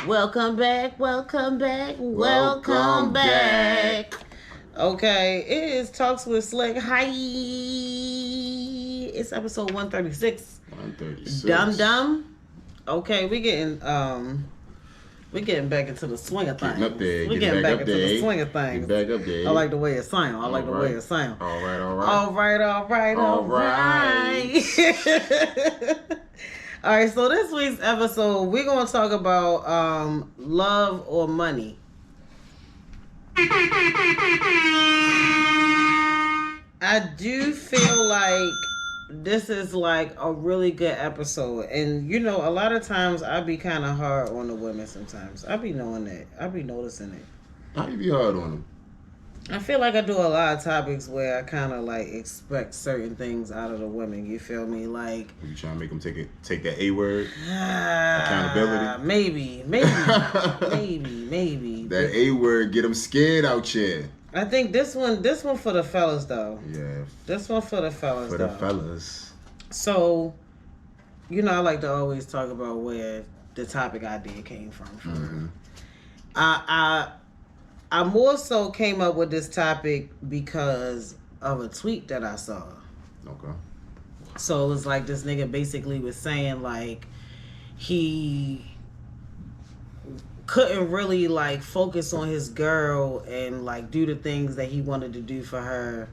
Welcome back, welcome back, welcome back. Okay, it is Talks with Slick. Hi. It's episode 136. 136. Dum. Okay, we getting back into the swing of things. We getting back into the swing of things. Get back up there. I like the way it sounds. All right. All right, so this week's episode, we're going to talk about love or money. I do feel like this is like a really good episode. And, you know, a lot of times I be kind of hard on the women sometimes. I be knowing that. I be noticing it. How you be hard on them? I feel like I do a lot of topics where I kind of like expect certain things out of the women. You feel me? Like you trying to make them take that A word? Accountability. Maybe. That A word get them scared out here. I think this one for the fellas though. Yeah. This one for the fellas. For the fellas. So, you know, I like to always talk about where the topic idea came from. Mm-hmm. I more so came up with this topic because of a tweet that I saw. Okay. So it was like this nigga basically was saying like he couldn't really like focus on his girl and like do the things that he wanted to do for her,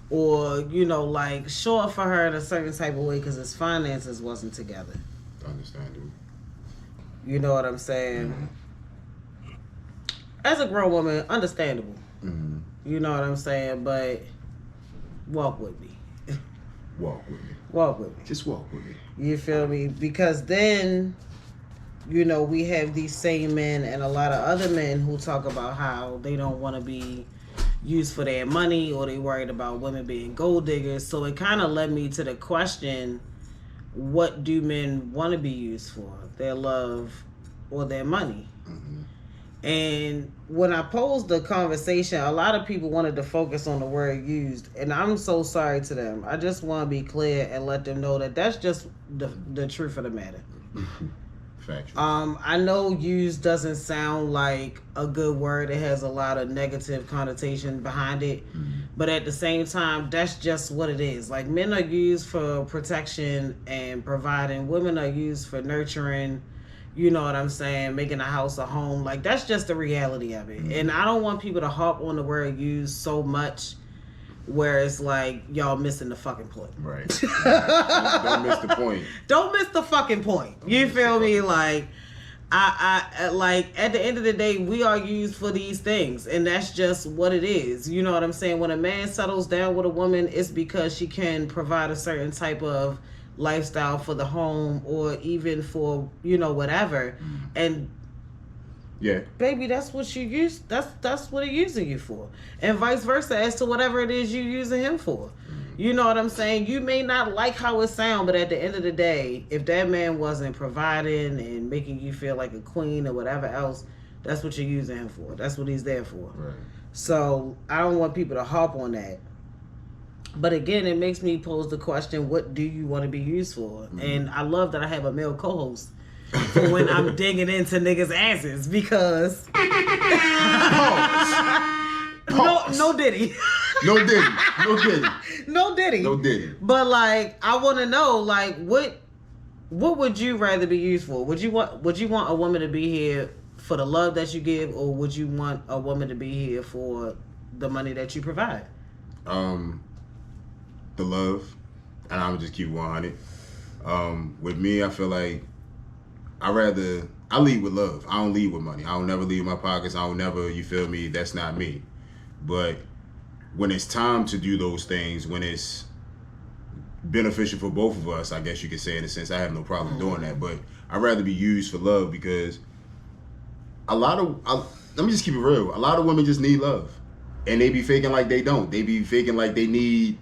or you know like show up for her in a certain type of way because his finances wasn't together. Understandable. You know what I'm saying? Mm-hmm. As a grown woman, understandable. Mm-hmm. You know what I'm saying? But walk with me. Walk with me. Walk with me. Just walk with me. You feel me? Because then, you know, we have these same men and a lot of other men who talk about how they don't want to be used for their money, or they worried about women being gold diggers. So it kind of led me to the question, what do men want to be used for? Their love or their money? Mm-hmm. And when I posed the conversation, a lot of people wanted to focus on the word used, and I'm so sorry to them. I just want to be clear and let them know that that's just the truth of the matter. Factual. I know used doesn't sound like a good word. It has a lot of negative connotation behind it. Mm-hmm. But at the same time, that's just what it is. Like, men are used for protection and providing. Women are used for nurturing. You know what I'm saying? Making a house a home. Like, that's just the reality of it. Mm-hmm. And I don't want people to harp on the word used so much where it's like, y'all missing the fucking point. Right. Don't miss the point. Don't miss the fucking point. You feel me? Like, I like, at the end of the day, we are used for these things. And that's just what it is. You know what I'm saying? When a man settles down with a woman, it's because she can provide a certain type of lifestyle for the home, or even for, you know, whatever. And yeah, baby, that's what you use. That's what he's using you for, and vice versa as to whatever it is you using him for. You know what I'm saying? You may not like how it sounds, but at the end of the day, if that man wasn't providing and making you feel like a queen or whatever else, that's what you're using him for. That's what he's there for. Right. So I don't want people to harp on that. But again, it makes me pose the question, what do you want to be used for? Mm-hmm. And I love that I have a male co-host for when I'm digging into niggas' asses, because... Pause. No Diddy. No Diddy. But, like, I want to know, like, what would you rather be used for? Would you want a woman to be here for the love that you give, or would you want a woman to be here for the money that you provide? The love, and I would just keep 100. With me, I feel like I lead with love. I don't lead with money. I don't never leave my pockets. I don't never, you feel me? That's not me. But when it's time to do those things, when it's beneficial for both of us, I guess you could say, in a sense, I have no problem doing that. But I'd rather be used for love, because let me just keep it real. A lot of women just need love, and they be faking like they don't. They be faking like they need,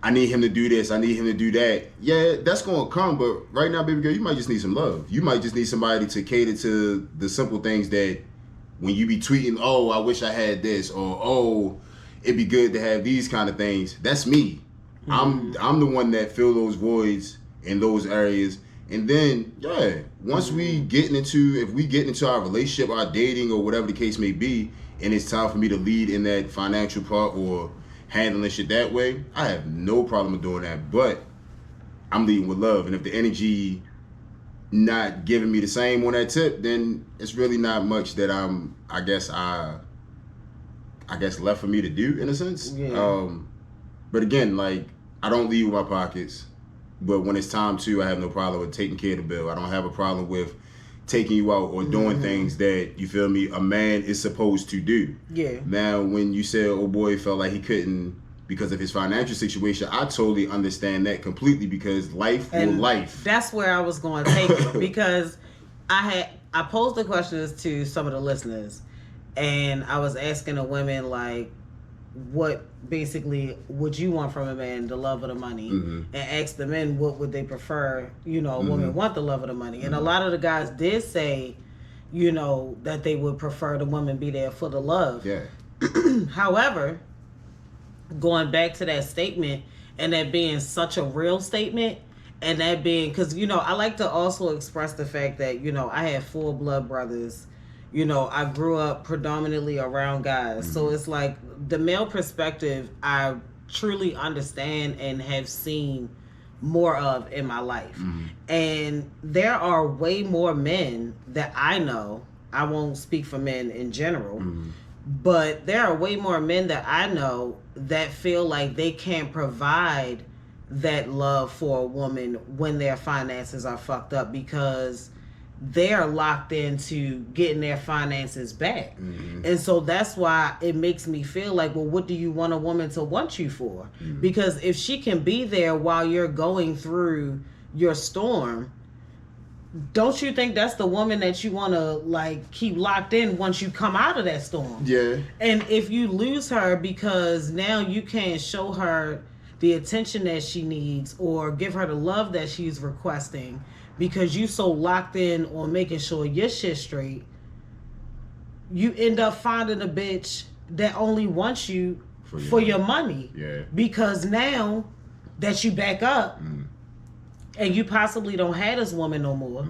I need him to do this, I need him to do that. Yeah, that's going to come, but right now, baby girl, you might just need some love. You might just need somebody to cater to the simple things that when you be tweeting, oh, I wish I had this, or oh, it'd be good to have these kind of things. That's me. I'm the one that fill those voids in those areas. And then, once if we get into our relationship, our dating, or whatever the case may be, and it's time for me to lead in that financial part or handling shit that way, I have no problem with doing that. But I'm leading with love. And if the energy not giving me the same on that tip, then it's really not much that I guess left for me to do, in a sense. Yeah. But again, like, I don't lead with my pockets. But when it's time to, I have no problem with taking care of the bill. I don't have a problem with taking you out or doing things that, you feel me, a man is supposed to do. Yeah. Now, when you said, oh boy, felt like he couldn't because of his financial situation, I totally understand that completely, because life will life. That's where I was going to take it, because I posed the questions to some of the listeners, and I was asking the women, like, what basically would you want from a man, the love or the money, and ask the men what would they prefer, a woman want the love or the money. And a lot of the guys did say, that they would prefer the woman be there for the love. Yeah. However, going back to that statement, and that being such a real statement, and that being, because I like to also express the fact that I have 4 blood brothers. I grew up predominantly around guys. So it's like the male perspective I truly understand and have seen more of in my life. And there are way more men that I know. I won't speak for men in general, but there are way more men that I know that feel like they can't provide that love for a woman when their finances are fucked up, because they're locked into getting their finances back. And so that's why it makes me feel like, well, what do you want a woman to want you for? Because if she can be there while you're going through your storm, don't you think that's the woman that you want to, like, keep locked in once you come out of that storm? Yeah. And if you lose her because now you can't show her the attention that she needs or give her the love that she's requesting, because you so locked in on making sure your shit straight, you end up finding a bitch that only wants you for your money. Yeah. Because now that you back up and you possibly don't have this woman no more,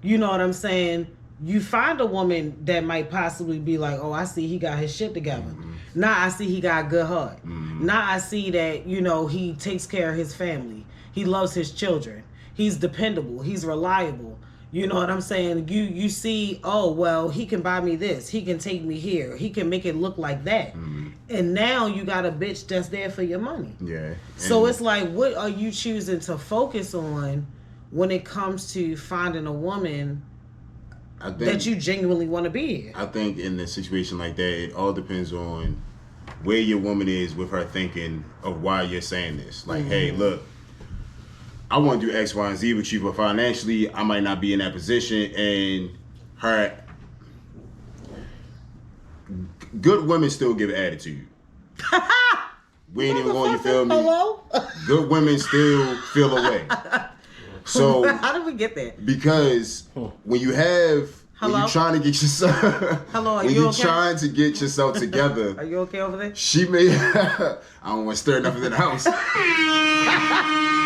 you know what I'm saying? You find a woman that might possibly be like, oh, I see he got his shit together. Now I see he got a good heart. Now I see that, he takes care of his family. He loves his children. He's dependable. He's reliable. You know what I'm saying? You see, oh, well, he can buy me this. He can take me here. He can make it look like that. And now you got a bitch that's there for your money. Yeah. So it's like, what are you choosing to focus on when it comes to finding a woman that you genuinely want to be here? I think in a situation like that, it all depends on where your woman is with her thinking of why you're saying this. Like, hey, look, I want to do X, Y, and Z with you, but financially, I might not be in that position. And her good women still give attitude. We ain't even going, you feel me? Hello? Good women still feel away. So how did we get there? Because when you have, when you're trying to get yourself, Hello, are when you you're okay? trying to get yourself together, Are you okay over there? she may. I don't want to stir nothing in the house.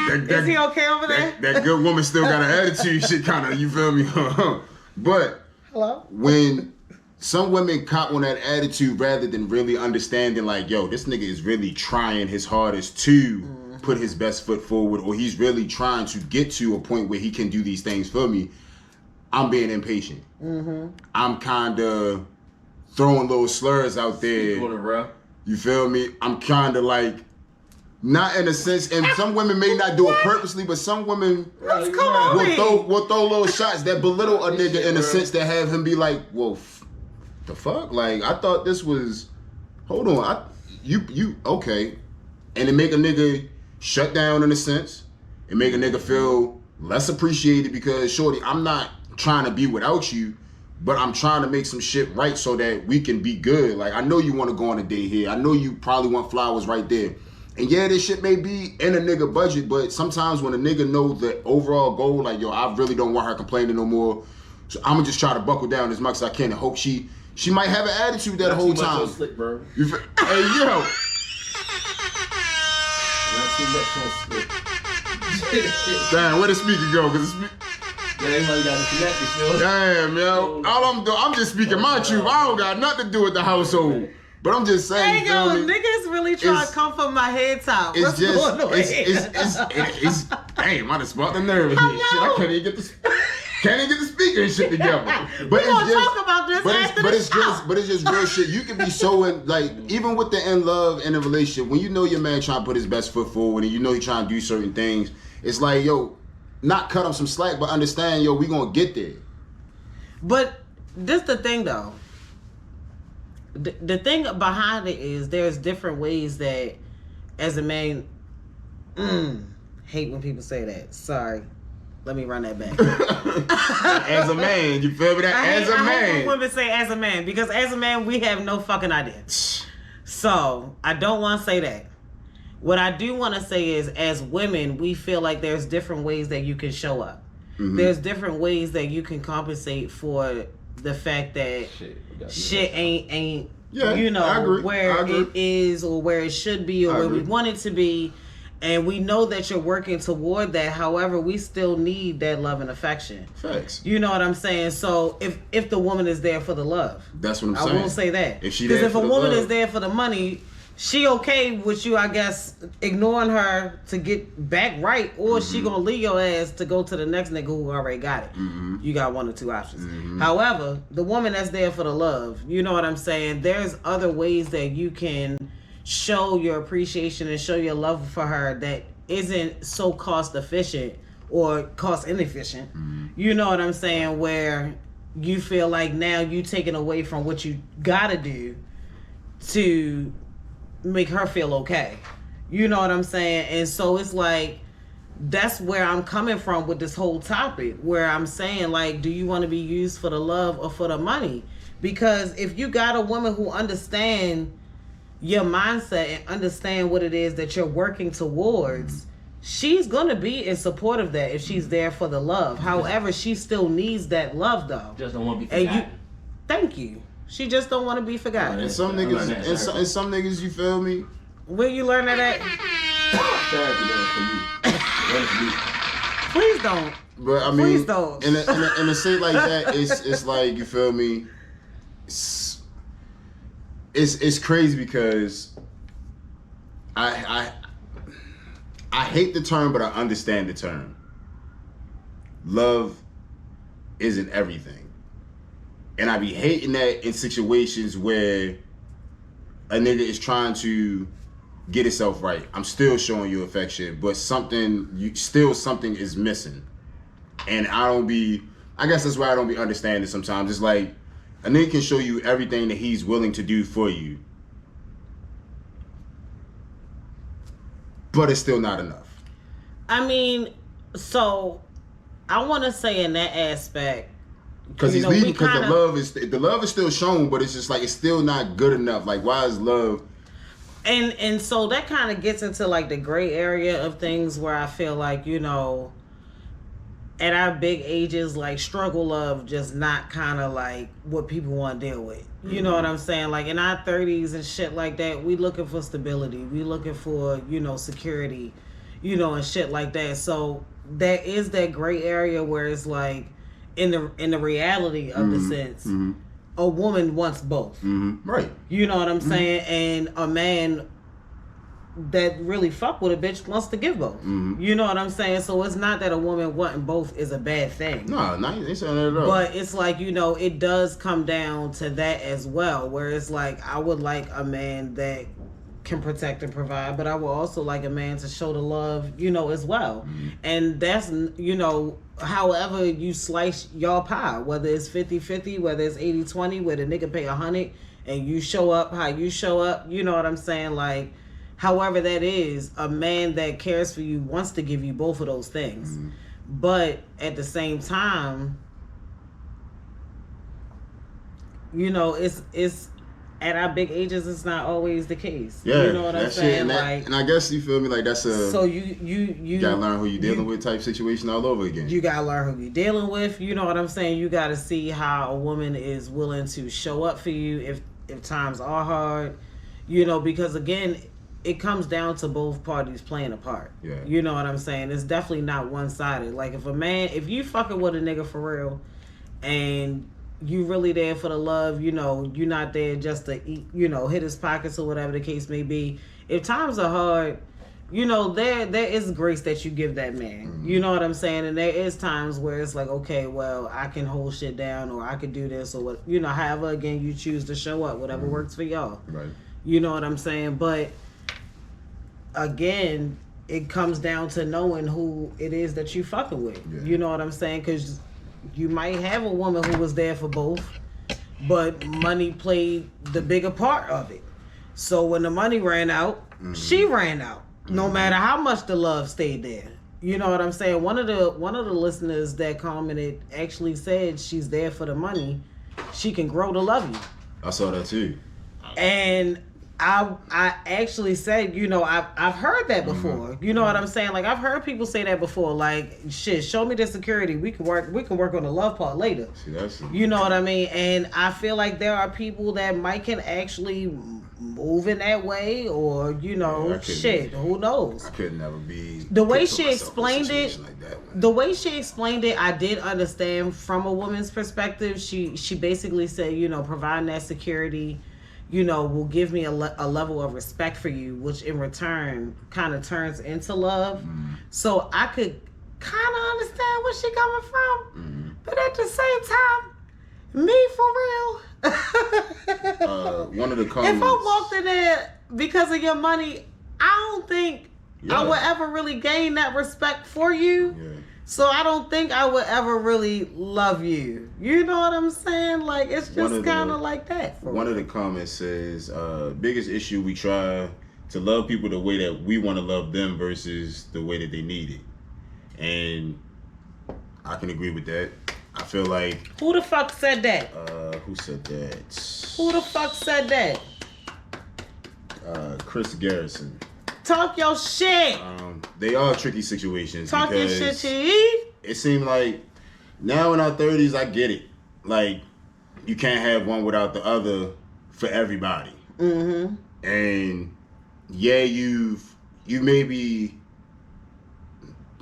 Is he okay over there? That good woman still got an attitude. Shit, kind of, you feel me? But Hello? when some women cop on that attitude rather than really understanding, like, yo, this nigga is really trying his hardest to put his best foot forward, or he's really trying to get to a point where he can do these things for me, I'm being impatient. I'm kind of throwing little slurs out there. You feel me? I'm kind of like, not in a sense, and some women may not do it purposely, but some women will throw little shots that belittle a nigga in a sense, that have him be like, well, the fuck? Like, I thought this was, hold on, you okay. And it make a nigga shut down in a sense. It make a nigga feel less appreciated, because, shorty, I'm not trying to be without you, but I'm trying to make some shit right so that we can be good. Like, I know you want to go on a date here. I know you probably want flowers right there. And yeah, this shit may be in a nigga budget, but sometimes when a nigga know the overall goal, like, yo, I really don't want her complaining no more, so I'm gonna just try to buckle down as much as I can and hope she might have an attitude that whole time. Slick, bro. Hey, yo. too much on spit. Damn, where the speaker go? Cause the Yeah, everybody got to connect, you feel? damn, yo. All I'm doing, I'm just speaking my truth. I don't got nothing to do with the household. But I'm just saying, Hey, you yo, feel me? niggas really try to come for my head top. It's What's just, going on here? it's damn, I done sparked the nerve in here. Shit, I can't even get the speaker and shit together. But We it's gonna just, talk about this after the show. but it's just real shit. You can be so in, like, even with the in love in a relationship, when you know your man trying to put his best foot forward and you know he trying to do certain things, it's like, yo, not cut him some slack, but understand, yo, we gonna get there. But this the thing though. The thing behind it is there's different ways that as a man hate when people say that. Sorry. Let me run that back. As a man, you feel me? That I as a hate man. when women say as a man because as a man we have no fucking idea. So I don't want to say that. What I do want to say is as women we feel like there's different ways that you can show up. Mm-hmm. There's different ways that you can compensate for the fact that shit ain't yeah, you know where it is or where it should be or where we want it to be, and we know that you're working toward that. However, we still need that love and affection. Facts. You know what I'm saying? So if the woman is there for the love, that's what I'm saying. I will say that if she because if a woman love, is there for the money, she okay with you, I guess, ignoring her to get back right, or she gonna leave your ass to go to the next nigga who already got it. You got one or two options. However, the woman that's there for the love, you know what I'm saying? There's other ways that you can show your appreciation and show your love for her that isn't so cost efficient or cost inefficient. You know what I'm saying? Where you feel like now you taking away from what you gotta do to make her feel okay. You know what I'm saying? And so it's like that's where I'm coming from with this whole topic, where I'm saying like, do you want to be used for the love or for the money? Because if you got a woman who understand your mindset and understand what it is that you're working towards, she's gonna be in support of that if she's there for the love. However, she still needs that love though. Just don't want to be forgotten. Thank you. She just don't want to be forgotten. And some niggas, and some niggas, you feel me? Where you learn that at? Therapy, Please don't. But I mean, please don't. In a state like that, it's like, you feel me? It's crazy because I hate the term, but I understand the term. Love isn't everything. And I be hating that in situations where a nigga is trying to get himself right. I'm still showing you affection, but something is missing. And I guess that's why I don't be understanding sometimes. It's like a nigga can show you everything that he's willing to do for you, but it's still not enough. I mean, so I want to say in that aspect, because he's leaving because the love is still shown, but it's just like it's still not good enough. Like, why is love? And so that kind of gets into like the gray area of things where I feel like, you know, at our big ages, like struggle love just not kind of like what people want to deal with. You know what I'm saying? Like in our 30s and shit like that, we looking for stability. We looking for, you know, security, you know, and shit like that. So there is that gray area where it's like in the reality of the sense, a woman wants both. Right. You know what I'm saying? And a man that really fuck with a bitch wants to give both. You know what I'm saying? So it's not that a woman wanting both is a bad thing. No, you ain't saying that at all. But it's like, you know, it does come down to that as well, where it's like I would like a man that can protect and provide, but I would also like a man to show the love, you know, as well. And that's, you know, however you slice your pie, whether it's 50-50, whether it's 80-20, where the nigga pay 100 and you show up how you show up, you know what I'm saying? Like, however that is, a man that cares for you wants to give you both of those things. But at the same time, you know, it's at our big ages, it's not always the case. Yeah, you know what I'm saying? And I guess you feel me, like that's a. So you gotta learn who you're dealing with type situation all over again. You gotta learn who you're dealing with. You know what I'm saying? You gotta see how a woman is willing to show up for you if times are hard. You know, because again, it comes down to both parties playing a part. Yeah. You know what I'm saying? It's definitely not one-sided. Like, if you fucking with a nigga for real and you really there for the love, you know, you're not there just to eat, you know, hit his pockets or whatever the case may be. If times are hard, you know, there is grace that you give that man. Mm-hmm. You know what I'm saying? And there is times where it's like, okay, well, I can hold shit down, or I could do this, or what, you know, however, again, you choose to show up, whatever works for y'all. Right. You know what I'm saying? But again, it comes down to knowing who it is that you fucking with. Yeah. You know what I'm saying? Because you might have a woman who was there for both, but money played the bigger part of it. So when the money ran out, she ran out. No matter how much the love stayed there. You know what I'm saying? One of the listeners that commented actually said she's there for the money. She can grow to love you. I saw that too. And I actually said, you know, I've heard that before. You know what I'm saying? Like, I've heard people say that before. Like, shit, show me the security. We can work on the love part later. See, that's You know what I mean? And I feel like there are people that might can actually move in that way, or, you know, Yeah, I couldn't- shit, who knows? I could never be. The way put she myself in a explained it, situation like that one. the way she explained it, I did understand from a woman's perspective. She basically said, you know, providing that security, you know, will give me a level of respect for you, which in return kind of turns into love. So I could kind of understand where she coming from, but at the same time, me for real. One of the comments. If I walked in there because of your money, I don't think I Yeah. would ever really gain that respect for you. Yeah. So I don't think I would ever really love you. You know what I'm saying? Like, it's One just of the- kind of like that. For One me. of the comments says, biggest issue, we try to love people the way that we want to love them versus the way that they need it. And I can agree with that. I feel like, Who the fuck said that? who said that? Who the fuck said that? Chris Garrison. Talk your shit. They are tricky situations. Talk your shit, because Chief. it seemed like now in our 30s, I get it. Like, you can't have one without the other for everybody. Mm-hmm. And yeah, you may be,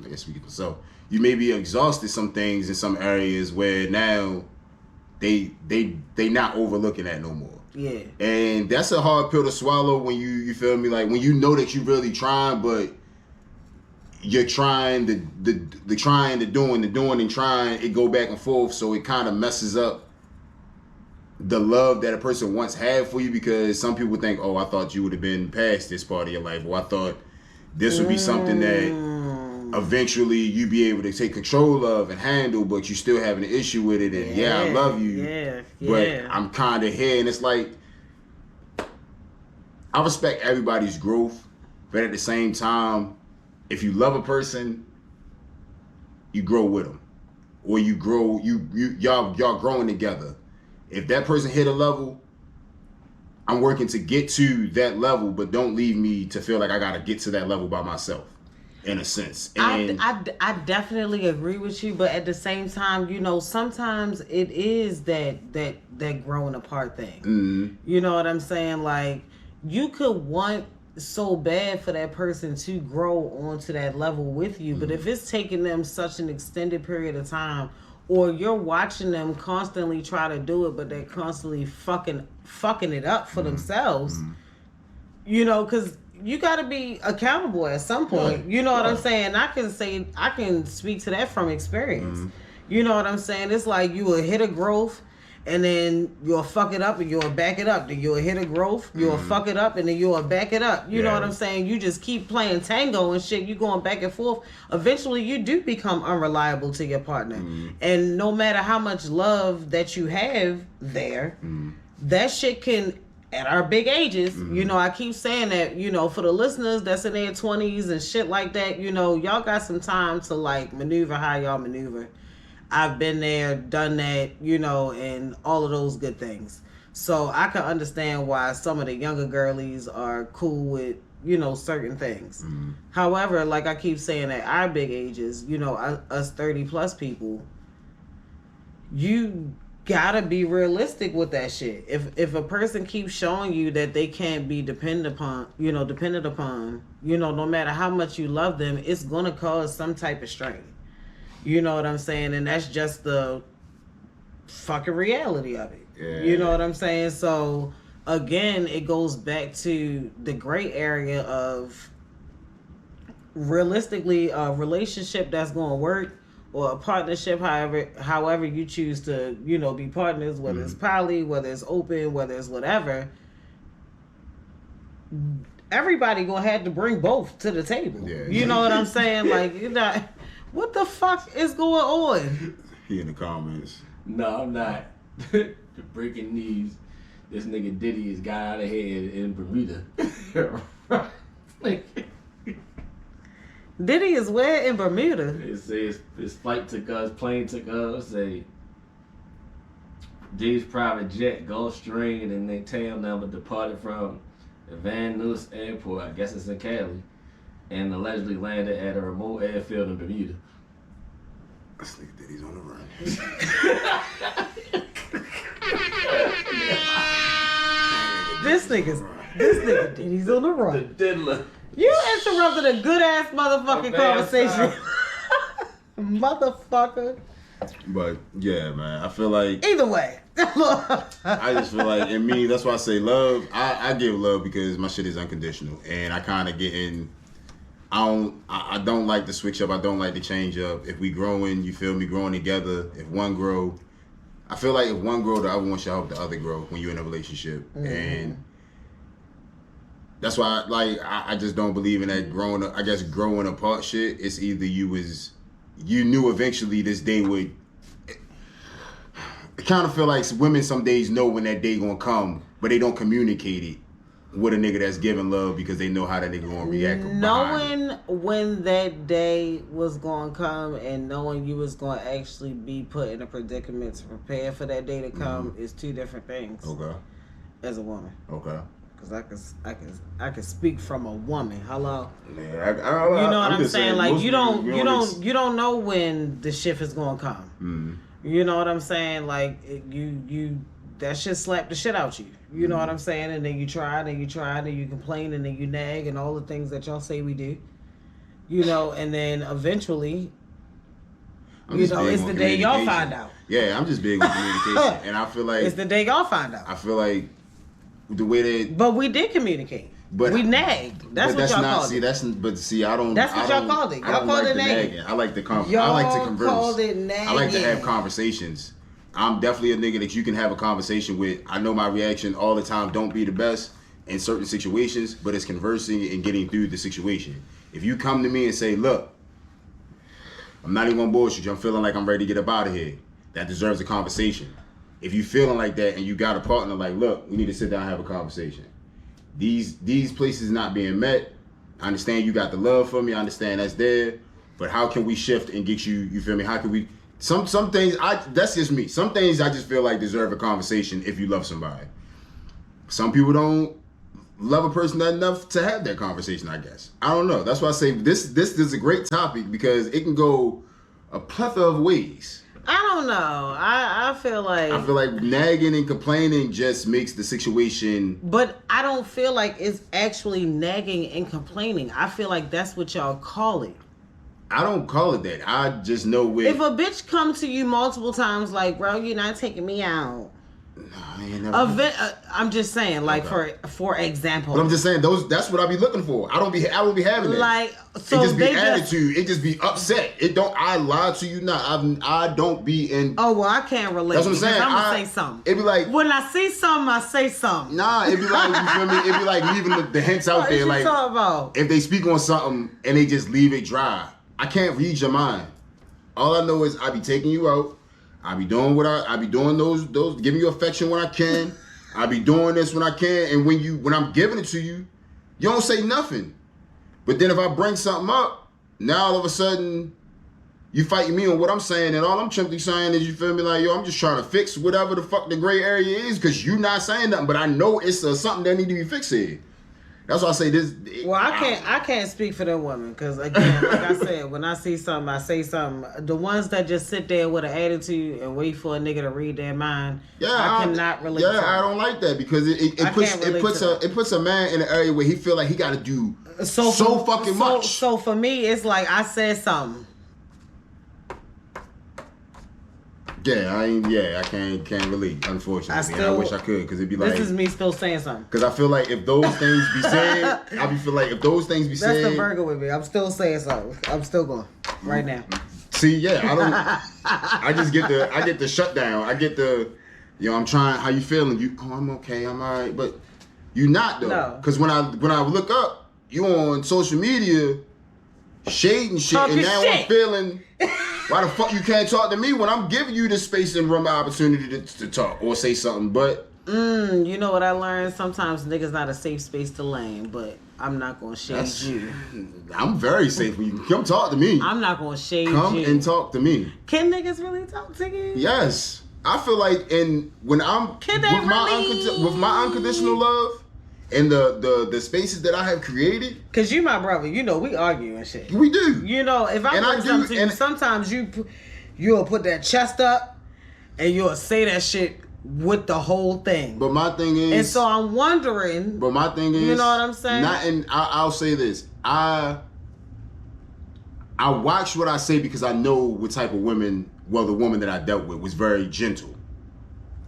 I guess we can, so you may be exhausted some things in some areas where now they not overlooking that no more. Yeah. And that's a hard pill to swallow when you feel me, like when you know that you really trying, but you're trying the trying, the doing and trying, it go back and forth, so it kind of messes up the love that a person once had for you, because some people think, oh, I thought you would have been past this part of your life, or I thought this would be something that eventually you'd be able to take control of and handle, but you still having an issue with it, and I love you, but I'm kind of here, and it's like, I respect everybody's growth, but at the same time, if you love a person, you grow with them, or you grow, y'all growing together. If that person hit a level, I'm working to get to that level, but don't leave me to feel like I gotta get to that level by myself, in a sense. And I definitely agree with you, but at the same time, you know, sometimes it is that growing apart thing. You know what I'm saying? Like, you could want so bad for that person to grow onto that level with you, but if it's taking them such an extended period of time, or you're watching them constantly try to do it, but they're constantly fucking it up for themselves, you know, because you got to be accountable at some point. You know what I'm saying? I can speak to that from experience. You know what I'm saying? It's like you will hit a growth, and then you'll fuck it up, and you'll back it up. Then you'll hit a growth, you'll fuck it up, and then you'll back it up. You know what I'm saying? You just keep playing tango and shit. You going back and forth. Eventually, you do become unreliable to your partner. And no matter how much love that you have there, that shit can, at our big ages, you know, I keep saying that, you know, for the listeners that's in their 20s and shit like that, you know, y'all got some time to, like, maneuver how y'all maneuver. I've been there, done that, you know, and all of those good things. So I can understand why some of the younger girlies are cool with, you know, certain things. However, like I keep saying, at our big ages, you know, us 30 plus people, you gotta be realistic with that shit. If a person keeps showing you that they can't be dependent upon, no matter how much you love them, it's gonna cause some type of strain. You know what I'm saying? And that's just the fucking reality of it. Yeah. You know what I'm saying? So again, it goes back to the gray area of realistically a relationship that's gonna work, or a partnership, however you choose to, be partners, whether it's poly, whether it's open, whether it's whatever. Everybody gonna have to bring both to the table. Yeah. You know what I'm saying? Like, what the fuck is going on? He in the comments. No, I'm not. The breaking news. This nigga Diddy has got out of hand in Bermuda. Diddy is where in Bermuda? It says his plane took us. Say Diddy's private jet, Gulfstream, and their tail number departed from Van Nuys Airport, I guess it's in Cali, and allegedly landed at a remote airfield in Bermuda. This nigga Diddy's on the run. This nigga Diddy's on the The run. diddler. You interrupted a good ass motherfucking A bad conversation. Motherfucker. But yeah, man, I feel like Either way. I just feel like, and me, that's why I say love. I give love because my shit is unconditional, and I kind of get in. I don't like to switch up. I don't like to change up. If we growing, you feel me, growing together. If one grow, I feel like if one grow, the other one should help the other grow when you're in a relationship, and that's why I just don't believe in that growing up. I guess growing apart shit. It's either you knew eventually this day would. I kind of feel like women some days know when that day gonna come, but they don't communicate it with a nigga that's giving love because they know how that nigga gonna react. Knowing when that day was gonna come and knowing you was gonna actually be put in a predicament to prepare for that day to come is two different things. Okay. As a woman. Okay. Because I can speak from a woman. Hello. Yeah, You know what I'm saying? Like most you people, don't know when the shift is gonna come. Mm. You know what I'm saying? Like you that shit slap the shit out you. You know what I'm saying? And then you try, and you complain, and then you nag, and all the things that y'all say we do. And then eventually, it's the day y'all find out. Yeah, I'm just big on communication, and I feel like It's the day y'all find out. I feel like the way that. But we did communicate. But we nagged. That's what y'all called it. I don't. That's what y'all called it. Y'all called it nagging. I like the I Y'all like to converse. called it nagging. I like to have conversations. I'm definitely a nigga that you can have a conversation with. I know my reaction all the time don't be the best in certain situations, but it's conversing and getting through the situation. If you come to me and say, look, I'm not even gonna bullshit you, I'm feeling like I'm ready to get up out of here, that deserves a conversation. If you feeling like that and you got a partner like, look, we need to sit down and have a conversation. These places not being met. I understand you got the love for me, I understand that's there, but how can we shift and get you feel me? How can we some things that's just me. Some things I just feel like deserve a conversation if you love somebody. Some people don't love a person enough to have that conversation, I guess. I don't know. That's why I say this is a great topic because it can go a plethora of ways. I don't know. I feel like nagging and complaining just makes the situation. But I don't feel like it's actually nagging and complaining. I feel like that's what y'all call it. I don't call it that. I just know if a bitch come to you multiple times like, bro, you're not taking me out. No, I ain't never. I'm just saying, like, okay. for example. But I'm just saying that's what I be looking for. I won't be having that. Like, so it just be attitude. It just be upset. It don't. I lie to you not. I don't be in. Oh well, I can't relate. That's what I'm saying. I'm gonna say something. It be like when I see something, I say something. Nah, it be like you feel me. It be like leaving the hints out there. Like if they speak on something and they just leave it dry. I can't read your mind. All I know is I be taking you out. I be doing I be doing those giving you affection when I can. I be doing this when I can, and when I'm giving it to you, you don't say nothing. But then if I bring something up, now all of a sudden you fighting me on what I'm saying, and all I'm simply saying is you feel me like, yo, I'm just trying to fix whatever the fuck the gray area is, because you not saying nothing, but I know it's something that need to be fixed here. That's why I say this. Well, I can't speak for them women because again, like I said, when I see something, I say something. The ones that just sit there with an attitude and wait for a nigga to read their mind, I cannot relate. Yeah, to I don't like that because it puts a man in an area where he feel like he got to do so fucking much. So for me, it's like I said something. Yeah, I can't relate. Unfortunately, I wish I could because it'd be like this is me still saying something. Because I feel like if those things be said, That's the Virgo with me. I'm still saying something. I'm still going right now. See, yeah, I get the shutdown. I get the, I'm trying. How you feeling? I'm okay. I'm all right. But you not though. Because when I look up, you on social media, shading shit, talking and now shit. I'm feeling. Why the fuck you can't talk to me when I'm giving you the space and room opportunity to talk or say something? But you know what I learned? Sometimes niggas not a safe space to land, but I'm not gonna shade you. I'm very safe when you come talk to me. I'm not gonna shade you. Come and talk to me. Can niggas really talk to you? Yes, I feel like when I'm with my unconditional love. And the spaces that I have created. Cause you my brother, you know we argue and shit. We do. You know, if I bring something to you, sometimes you'll put that chest up and you'll say that shit with the whole thing. But my thing is, and so I'm wondering. But my thing is, you know what I'm saying? I'll say this. I watch what I say because I know what type of women. Well, the woman that I dealt with was very gentle.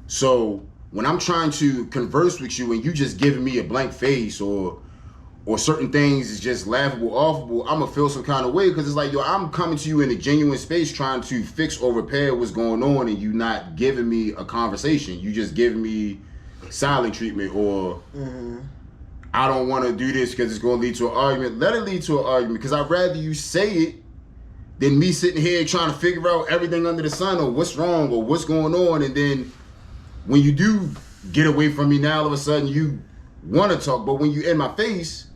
So. When I'm trying to converse with you and you just giving me a blank face or certain things is just laughable, awful, I'm gonna feel some kind of way because it's like, I'm coming to you in a genuine space trying to fix or repair what's going on and you not giving me a conversation. You just giving me silent treatment or I don't want to do this because it's going to lead to an argument. Let it lead to an argument because I'd rather you say it than me sitting here trying to figure out everything under the sun or what's wrong or what's going on and then when you do get away from me now, all of a sudden you want to talk, but when you in my face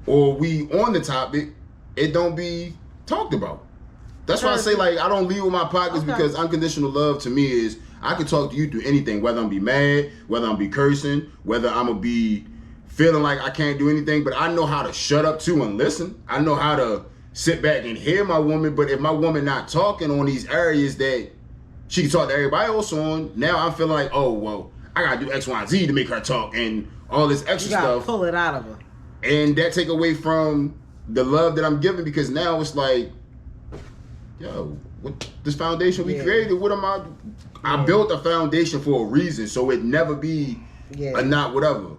or we on the topic, it don't be talked about. That's why I say like I don't leave with my pockets because unconditional love to me is I can talk to you through anything, whether I'm be mad, whether I'm be cursing, whether I'm gonna be feeling like I can't do anything, but I know how to shut up too and listen. I know how to sit back and hear my woman, but if my woman not talking on these areas that she can talk to everybody else on. Now I'm feeling like, oh, well, I got to do X, Y, and Z to make her talk and all this extra stuff. You got to pull it out of her. And that take away from the love that I'm giving because now it's like, yo, what this foundation we created, what am I built a foundation for a reason, so it never be a not whatever.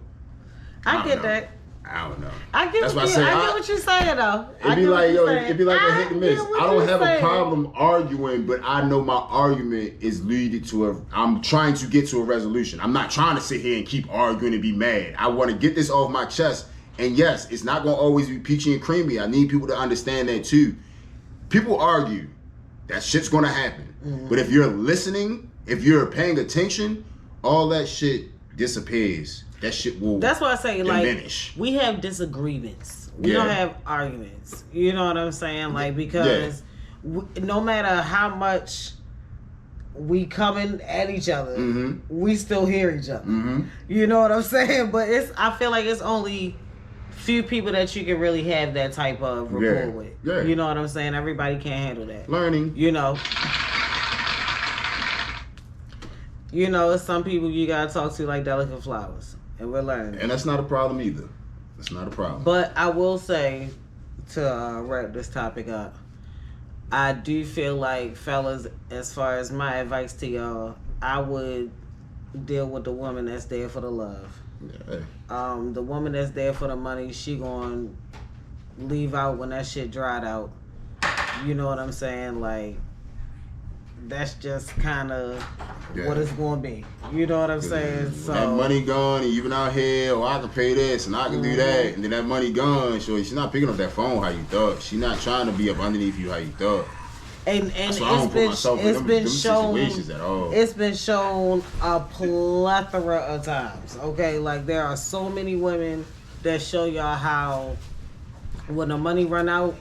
I get that. I don't know. I get what you're saying though. It'd be like a hit and miss. I don't have a problem arguing, but I know my argument is leading to I'm trying to get to a resolution. I'm not trying to sit here and keep arguing and be mad. I want to get this off my chest. And yes, it's not gonna always be peachy and creamy. I need people to understand that too. People argue. That shit's gonna happen. Mm-hmm. But if you're listening, if you're paying attention, all that shit disappears. That shit will That's why I say, diminish. Like, we have disagreements. We don't have arguments. You know what I'm saying? Like, because no matter how much we coming at each other, we still hear each other. Mm-hmm. You know what I'm saying? But I feel like it's only few people that you can really have that type of rapport with. Yeah. You know what I'm saying? Everybody can't handle that. Learning. You know. It's some people you gotta talk to like delicate flowers. And we're learning. And that's not a problem either. That's not a problem. But I will say, to wrap this topic up, I do feel like, fellas, as far as my advice to y'all, I would deal with the woman that's there for the love. Yeah. The woman that's there for the money, she gonna leave out when that shit dried out. You know what I'm saying? Like, that's just kind of what it's going to be. You know what I'm saying? So that money gone and you been out here, I can pay this and I can do that. And then that money gone, so she's not picking up that phone how you thought. She's not trying to be up underneath you how you thought. And it's been shown a plethora of times. Okay, like there are so many women that show y'all how when the money run out,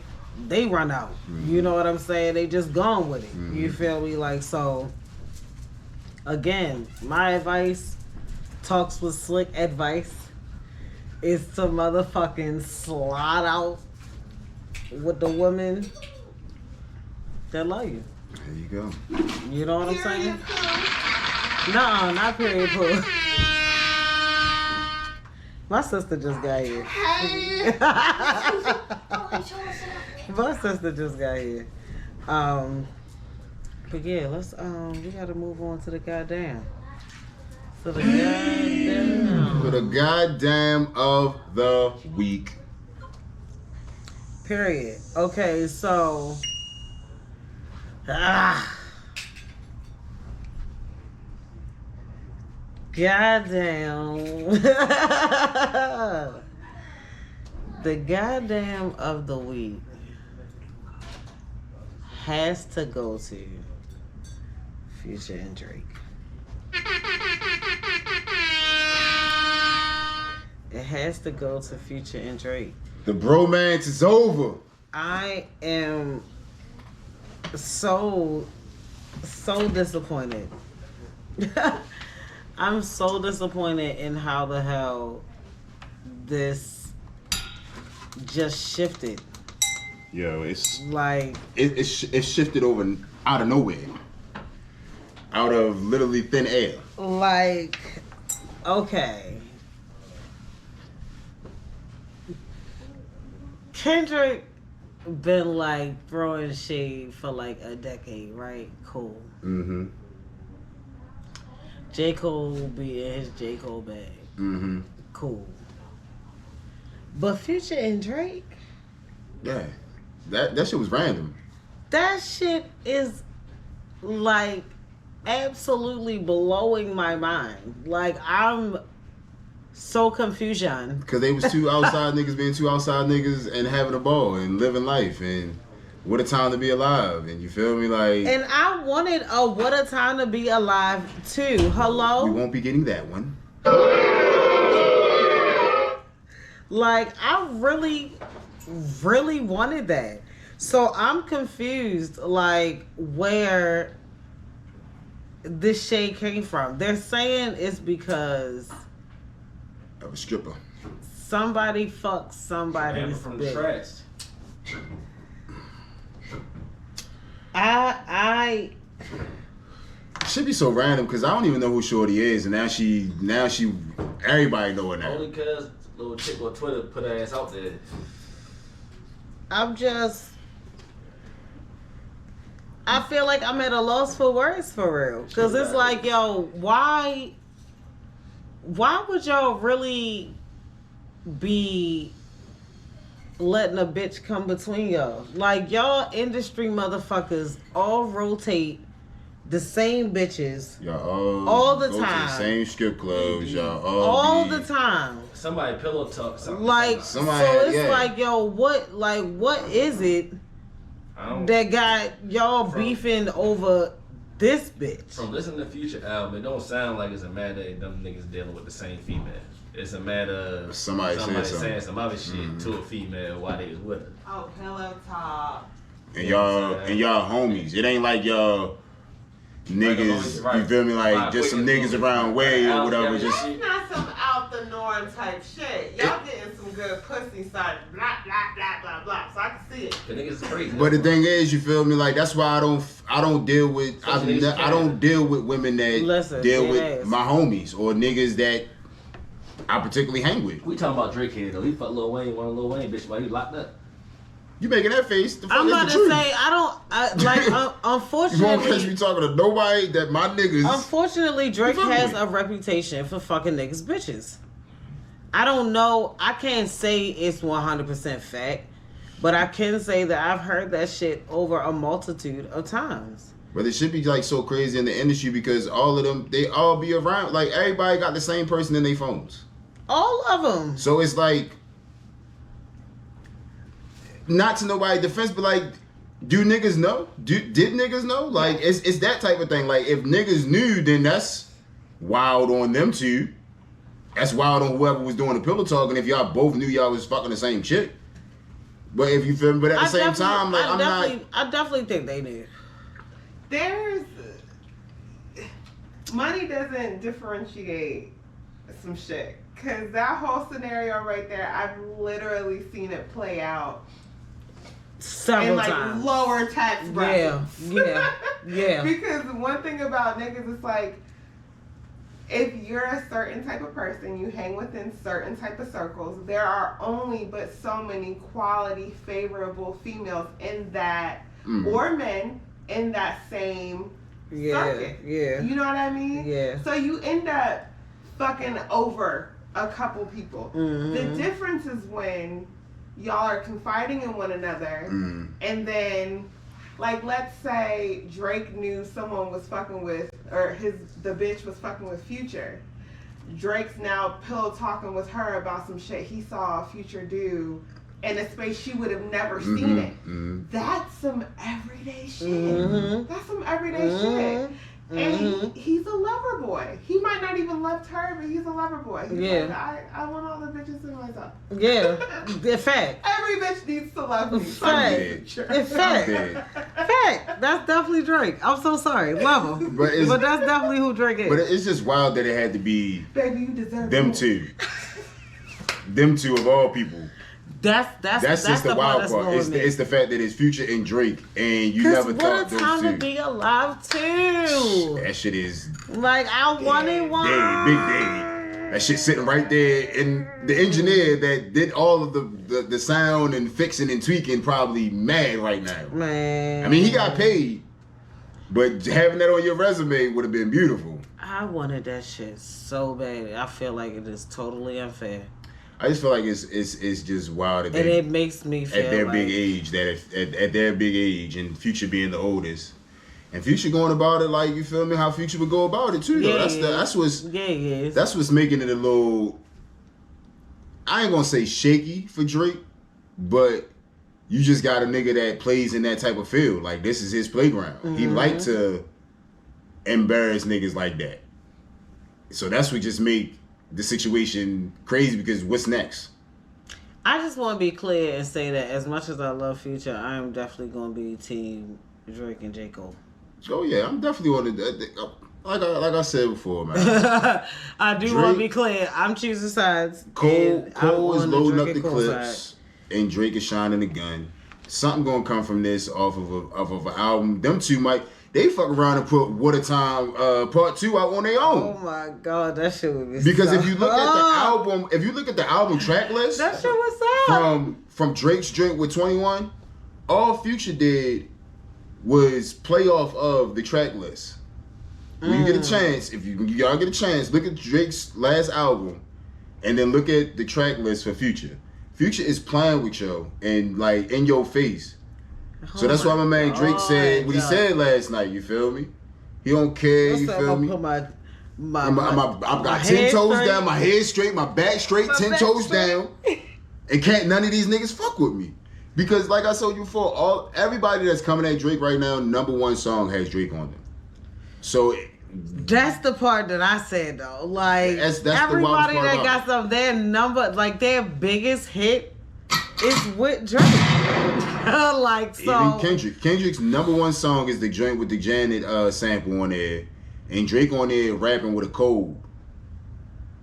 they run out. Mm-hmm. You know what I'm saying? They just gone with it. Mm-hmm. You feel me? Like, so again, my advice, Talks with Slick advice, is to motherfucking slide out with the women that love you. There you go. You know what I'm saying? No, not period poo. My sister just got here. My sister just got here. But yeah, let's we gotta move on to the goddamn. To the goddamn. For the goddamn of the week. Period. Okay, so goddamn. The goddamn of the week has to go to Future and Drake. It has to go to Future and Drake. The bromance is over. I am so disappointed. I'm so disappointed in how the hell this just shifted. Yo, it's Like, it shifted over out of nowhere, out of literally thin air. like, okay. Kendrick been like throwing shade for like a decade, right? Cool. Mm-hmm. J. Cole will be in his J. Cole bag. Mm-hmm. Cool. But Future and Drake, Yeah, that shit was random. that shit is like absolutely blowing my mind. Like, I'm so confusion. Cause they was two outside niggas being two outside niggas and having a ball and living life and what a time to be alive, and you feel me, like. And I wanted a What a Time to Be Alive too. Hello? We won't be getting that one. Like, I really, really wanted that. So I'm confused, like, where this shade came from. They're saying it's because Of a stripper. somebody fucked Man somebody's from the bitch. trash. I Should be so random because I don't even know who Shorty is, and now she everybody know her now. Only cause little chick on Twitter put her ass out there. I'm just, I feel like I'm at a loss for words for real. Cause it's like, yo, why would y'all really be letting a bitch come between y'all? Like, y'all industry motherfuckers all rotate the same bitches Y'all all the go to time. the same strip clubs. Y'all all be- the time. Somebody pillow talk something. Like, Somebody- so it's yeah. like, yo, what is it I don't, that got y'all From- beefing over this bitch? from listening to Future album, it don't sound like it's a matter of them niggas dealing with the same female. It's a matter of Somebody said saying something. some other shit to a female while they was with her. Oh, pillow talk. And y'all homies. It ain't like y'all niggas. Right. You feel me? Like Right. just some niggas around way or whatever. Yeah, Just shit. Not some out the norm type shit. Y'all getting some good pussy started. Blah, blah, blah, blah, blah. So I can see it. The niggas is crazy. But the thing is, you feel me? Like that's why I don't deal with Some niggas I don't deal with women that Listen, deal dead with ass. my homies or niggas that I particularly hang with. We talking about Drake here though. He fucked Lil Wayne, one of Lil Wayne bitch while he locked up. You making that face? The fuck I'm is about the to truth? say, like, You won't catch unfortunately, me talking to nobody that my niggas. unfortunately, Drake fuck has with. a reputation for fucking niggas bitches. I don't know. I can't say it's 100% fact, but I can say that I've heard that shit over a multitude of times. But it should be like so crazy in the industry because all of them, they all be around. Like everybody got the same person in their phones. All of them. So it's like, not to nobody's defense, but like, do niggas know? Did niggas know? Like, it's that type of thing. Like, if niggas knew, then that's wild on them two. That's wild on whoever was doing the pillow talking. If y'all both knew y'all was fucking the same chick. But if you feel me, but at the same time, like, I definitely think they knew. There's money doesn't differentiate some shit. Because that whole scenario right there, I've literally seen it play out Several in like times. lower tax brackets. Yeah. Because one thing about niggas is like, if you're a certain type of person, you hang within certain type of circles, there are only but so many quality, favorable females in that, or men in that same circuit. Yeah. You know what I mean? Yeah. So you end up fucking over a couple people. Mm-hmm. The difference is when y'all are confiding in one another, and then, like, let's say Drake knew someone was fucking with, or the bitch was fucking with Future. Drake's now pillow talking with her about some shit he saw Future do in a space she would have never seen it. That's some everyday shit. That's some everyday shit. And he's a lover boy. He might not even love her, but he's a lover boy. He's like, I want all the bitches in myself. Yeah. In fact. Every bitch needs to love me. Fact. In fact. That's definitely Drake. I'm so sorry. Love him. But that's definitely who Drake is. But it's just wild that it had to be Baby, you deserve them more. two. Them two of all people. That's just the wild part. It's the fact that it's Future and Drake, and you never thought those two. What a time to be alive too. That shit is like I wanted one. Big daddy. That shit sitting right there, and the engineer that did all of the sound and fixing and tweaking probably mad right now. Man, I mean, he got paid, but having that on your resume would have been beautiful. I wanted that shit so bad. I feel like it is totally unfair. I just feel like it's just wild that and it makes me feel at their like, big age at their big age and Future being the oldest, and Future going about it like, you feel me, how Future would go about it too. Yeah, though. That's what's making it a little, I ain't gonna say shaky for Drake, but you just got a nigga that plays in that type of field. Like, this is his playground. He like to embarrass niggas like that. So that's what just make the situation crazy, because what's next? I just want to be clear and say that as much as I love Future, I am definitely going to be team Drake and J. Cole. Oh yeah, I'm definitely on the like I said before, man. I do want to be clear. I'm choosing sides. Cole is loading up the Cole clips, and Drake is shining the gun. Something gonna come from this off of an album. Them two might. They fuck around and put What a Time Part 2 out on their own. Oh my god, that shit would be because so if you look at the album track list, that shit was up. From Drake's Drink with 21, all Future did was play off of the track list. When you get a chance, if y'all get a chance, look at Drake's last album, and then look at the track list for Future. Future is playing with you and like in your face. So that's why my man Drake said what he said last night. You feel me? He don't care. You feel me? I've got 10 toes down, my head straight, my back straight, 10 toes down, and can't none of these niggas fuck with me. Because like I told you before, everybody that's coming at Drake right now, number one song has Drake on them. So that's the part that I said though. Like that's everybody the that got some, their number, like their biggest hit is with Drake. Like so. Even Kendrick's number one song is the joint with the Janet sample on there, and Drake on there rapping with a cold,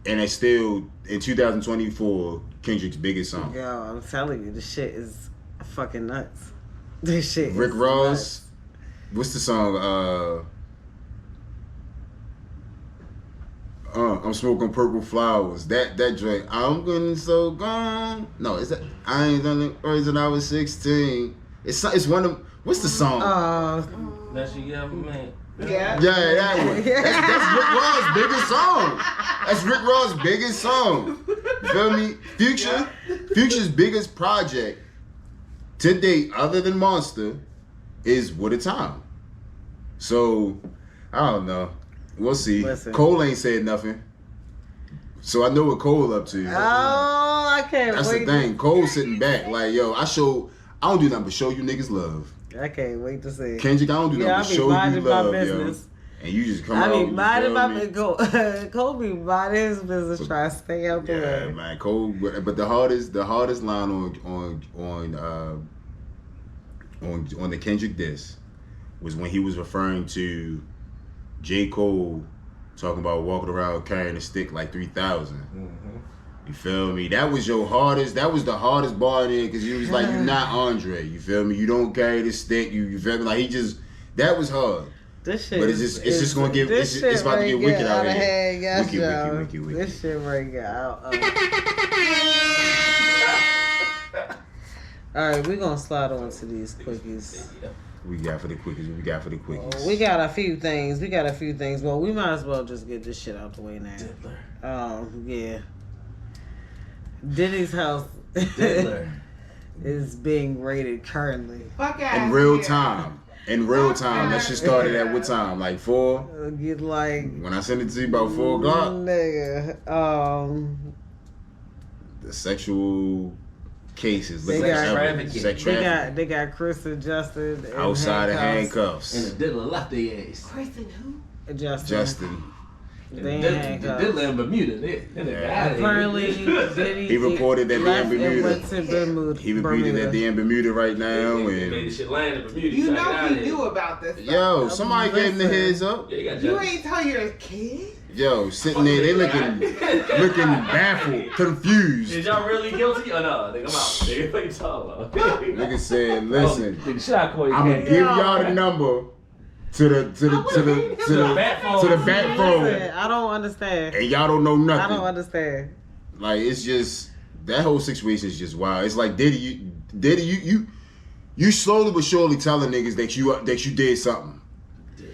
and it's still in 2024 Kendrick's biggest song. Yo, I'm telling you, this shit is fucking nuts. This shit. Rick is Ross, nuts. what's the song? I'm smoking purple flowers. That joint. I'm getting so gone. No, is that I ain't done it when I was 16. It's one of what's the song? That she got man. Yeah. Yeah, that one. That's Rick Ross' biggest song. That's Rick Ross' biggest song. You feel me? Future's biggest project to date, other than Monster, is What a Time. So I don't know. We'll see. Listen. Cole ain't said nothing. So I know what Cole up to. Oh, I can't That's wait. the thing. Cole's sitting back like, yo, I don't do nothing but show you niggas love. I can't wait to see. Kendrick, I don't do nothing but show you love, yo. And you just come out. I be minding my business. Cole be minding his business, trying to stay out the way. Yeah, man, Cole. But the hardest line on the Kendrick diss was when he was referring to J. Cole talking about walking around carrying a stick like 3,000. You feel me? That was your hardest. That was the hardest bar in there because you was like, you're not Andre. You feel me? You don't carry the stick. You feel me? Like he just, that was hard. This shit, but it's just gonna get. It's about to get wicked out here. Hand, yes, wicked. This shit right out. All right, we're gonna slide on to these quickies. We got for the quickies. We got we got a few things. Well, we might as well just get this shit out the way now. Yeah. Diddy's house is being raided currently. Fuck in real time. That shit started at what time? Like 4? Get like when I sent it to you about 4 o'clock. Nigga. The sexual cases. They got Chris and Justin outside of handcuffs. And the diddler left their ass. Chris and who? Justin. They diddler in Bermuda. Apparently, he reported that they're in Bermuda. He reported that they're in Bermuda right now. Made this shit land in Bermuda. You know he knew about this. Yo, somebody gave him the heads up. You ain't tell your kid. Yo, sitting there, they looking baffled, confused. Is y'all really guilty or no? Nigga, I'm out. Nigga, what you talking about? Nigga said, listen, I'm gonna give y'all the number to the back phone. I don't understand. And y'all don't know nothing. I don't understand. Like it's just that whole situation is just wild. It's like Diddy, you slowly but surely telling niggas that you did something.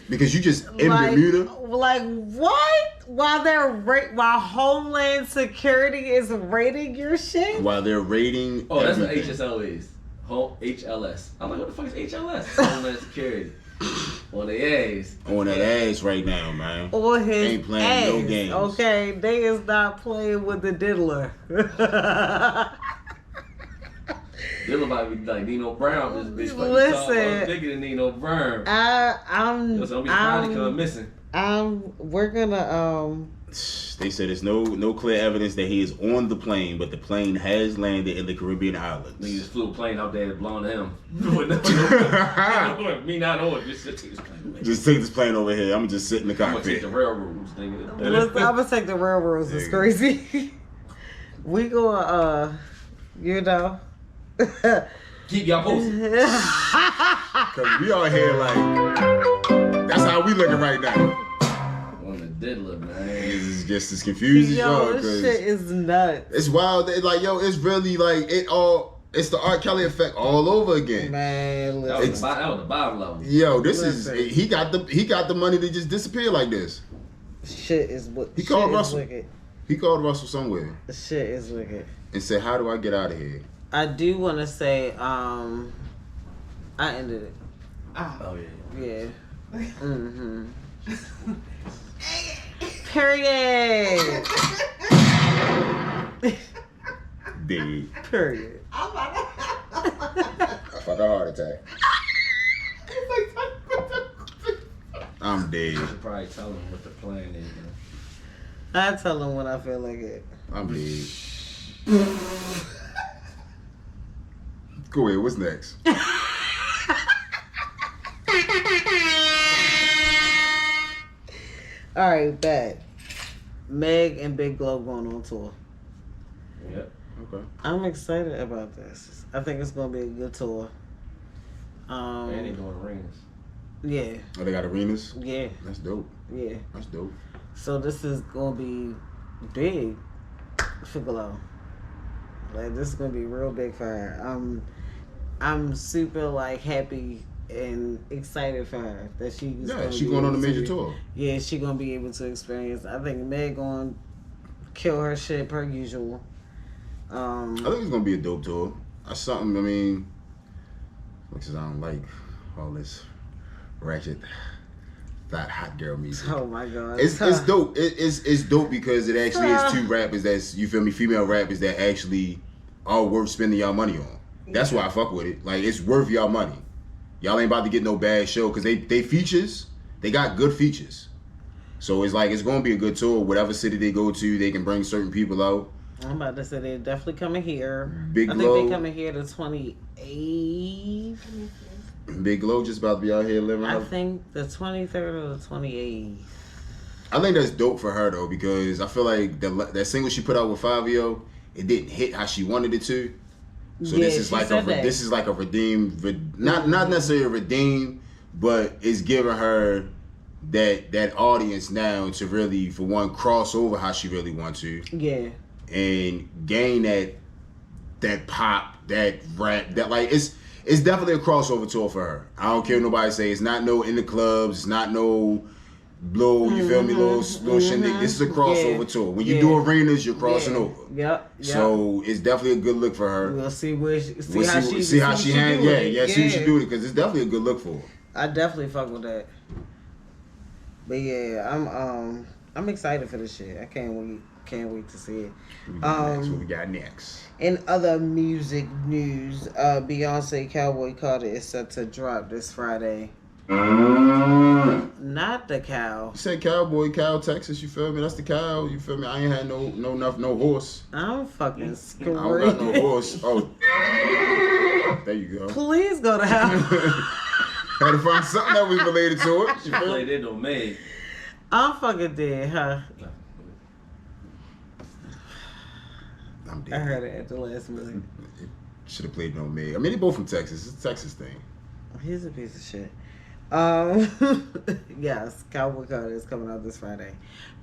Because you just in Bermuda. Like what? While Homeland Security is raiding your shit? While they're raiding. Oh, that's what HSL is. HLS. I'm like, what the fuck is HLS? Homeland Security. On their ass. On that ass right now, man. On his ain't playing ass. no games. Okay, they is not playing with the diddler. Diddler might be like Nino Brown. This bitch listen, bigger than Nino Brown. I'm. Yo, so don't be surprised he come missing. We're gonna They said there's no clear evidence that he is on the plane, but the plane has landed in the Caribbean islands. Nigga just flew a plane out there and blown to him. Me not on it. Just take this plane. Just take this plane over here. I'm gonna just sit in the cockpit. I'm gonna take the railroads, nigga. I'm gonna take the railroads. It's crazy. We gonna keep y'all posted. Cause we all here like that's how we looking right now. On the diddler, man. It's just as confused as y'all. This shit is nuts. It's wild. Like it's really like it's the R. Kelly effect all over again. Man, that was the bottom level. Yo, he got the money to just disappear like this. Shit is what he called Russell. Wicked. He called Russell somewhere. Shit is wicked. And said, "How do I get out of here?" I do want to say, I ended it. Oh yeah. Yeah. Mm-hmm. Period. Big. Period. Fuck a heart attack. I'm dead. You should probably tell him what the plan is. I tell him when I feel like it. I'm dead. Go ahead. What's next? All right, bet. Meg and Big Glow going on tour. Yep. Okay. I'm excited about this. I think it's gonna be a good tour. And they doing arenas. Yeah. Oh, they got arenas? Yeah. That's dope. Yeah. That's dope. So this is gonna be big for Glow. Like this is gonna be real big for her. I'm super like happy and excited for her that she's going on a major tour. Yeah, she gonna be able to experience. I think Meg gonna kill her shit per usual. I think it's gonna be a dope tour. That's something. I mean, because I don't like all this ratchet, that hot girl music. Oh my god, it's dope. It's dope because it actually is two rappers that's, you feel me, female rappers that actually are worth spending y'all money on. That's why I fuck with it. Like it's worth y'all money. Y'all ain't about to get no bad show because they features. They got good features. So it's like it's gonna be a good tour. Whatever city they go to, they can bring certain people out. I'm about to say they're definitely coming here. Big I Glow. think they're coming here the 28th. Big Glow just about to be out here living. I think the 23rd or the 28th. I think that's dope for her though, because I feel like that single she put out with Fabio, it didn't hit how she wanted it to. So Yeah, this is like a redeemed, not necessarily a redeem, but it's giving her that audience now to really, for one, cross over how she really wants to. Yeah. And gain that pop, that rap, that like it's definitely a crossover tour for her. I don't care what nobody say. It's not no in the clubs. It's not no blow. You feel me? Little shindig. This is a crossover tour. When you do arenas, you're crossing over. Yep. So it's definitely a good look for her. We'll see See how she handles. Yeah. See what she do it, because it's definitely a good look for her. I definitely fuck with that. But yeah, I'm excited for this shit. I can't wait to see it. What we got next? In other music news, Beyonce Cowboy Carter is set to drop this Friday. Not the cow. You said Cowboy, Cow, Texas. You feel me? That's the cow. You feel me? I ain't had no horse. I'm fucking screwed. I don't got no horse. Oh, there you go. Please go to hell. Had to find something that was related to it. You feel Played me? it on May. I'm fucking dead, huh? I'm dead. I heard it at the last minute. Should have played No May. I mean, they both from Texas. It's a Texas thing. He's a piece of shit. Yes, Cowboy Carter is coming out this Friday,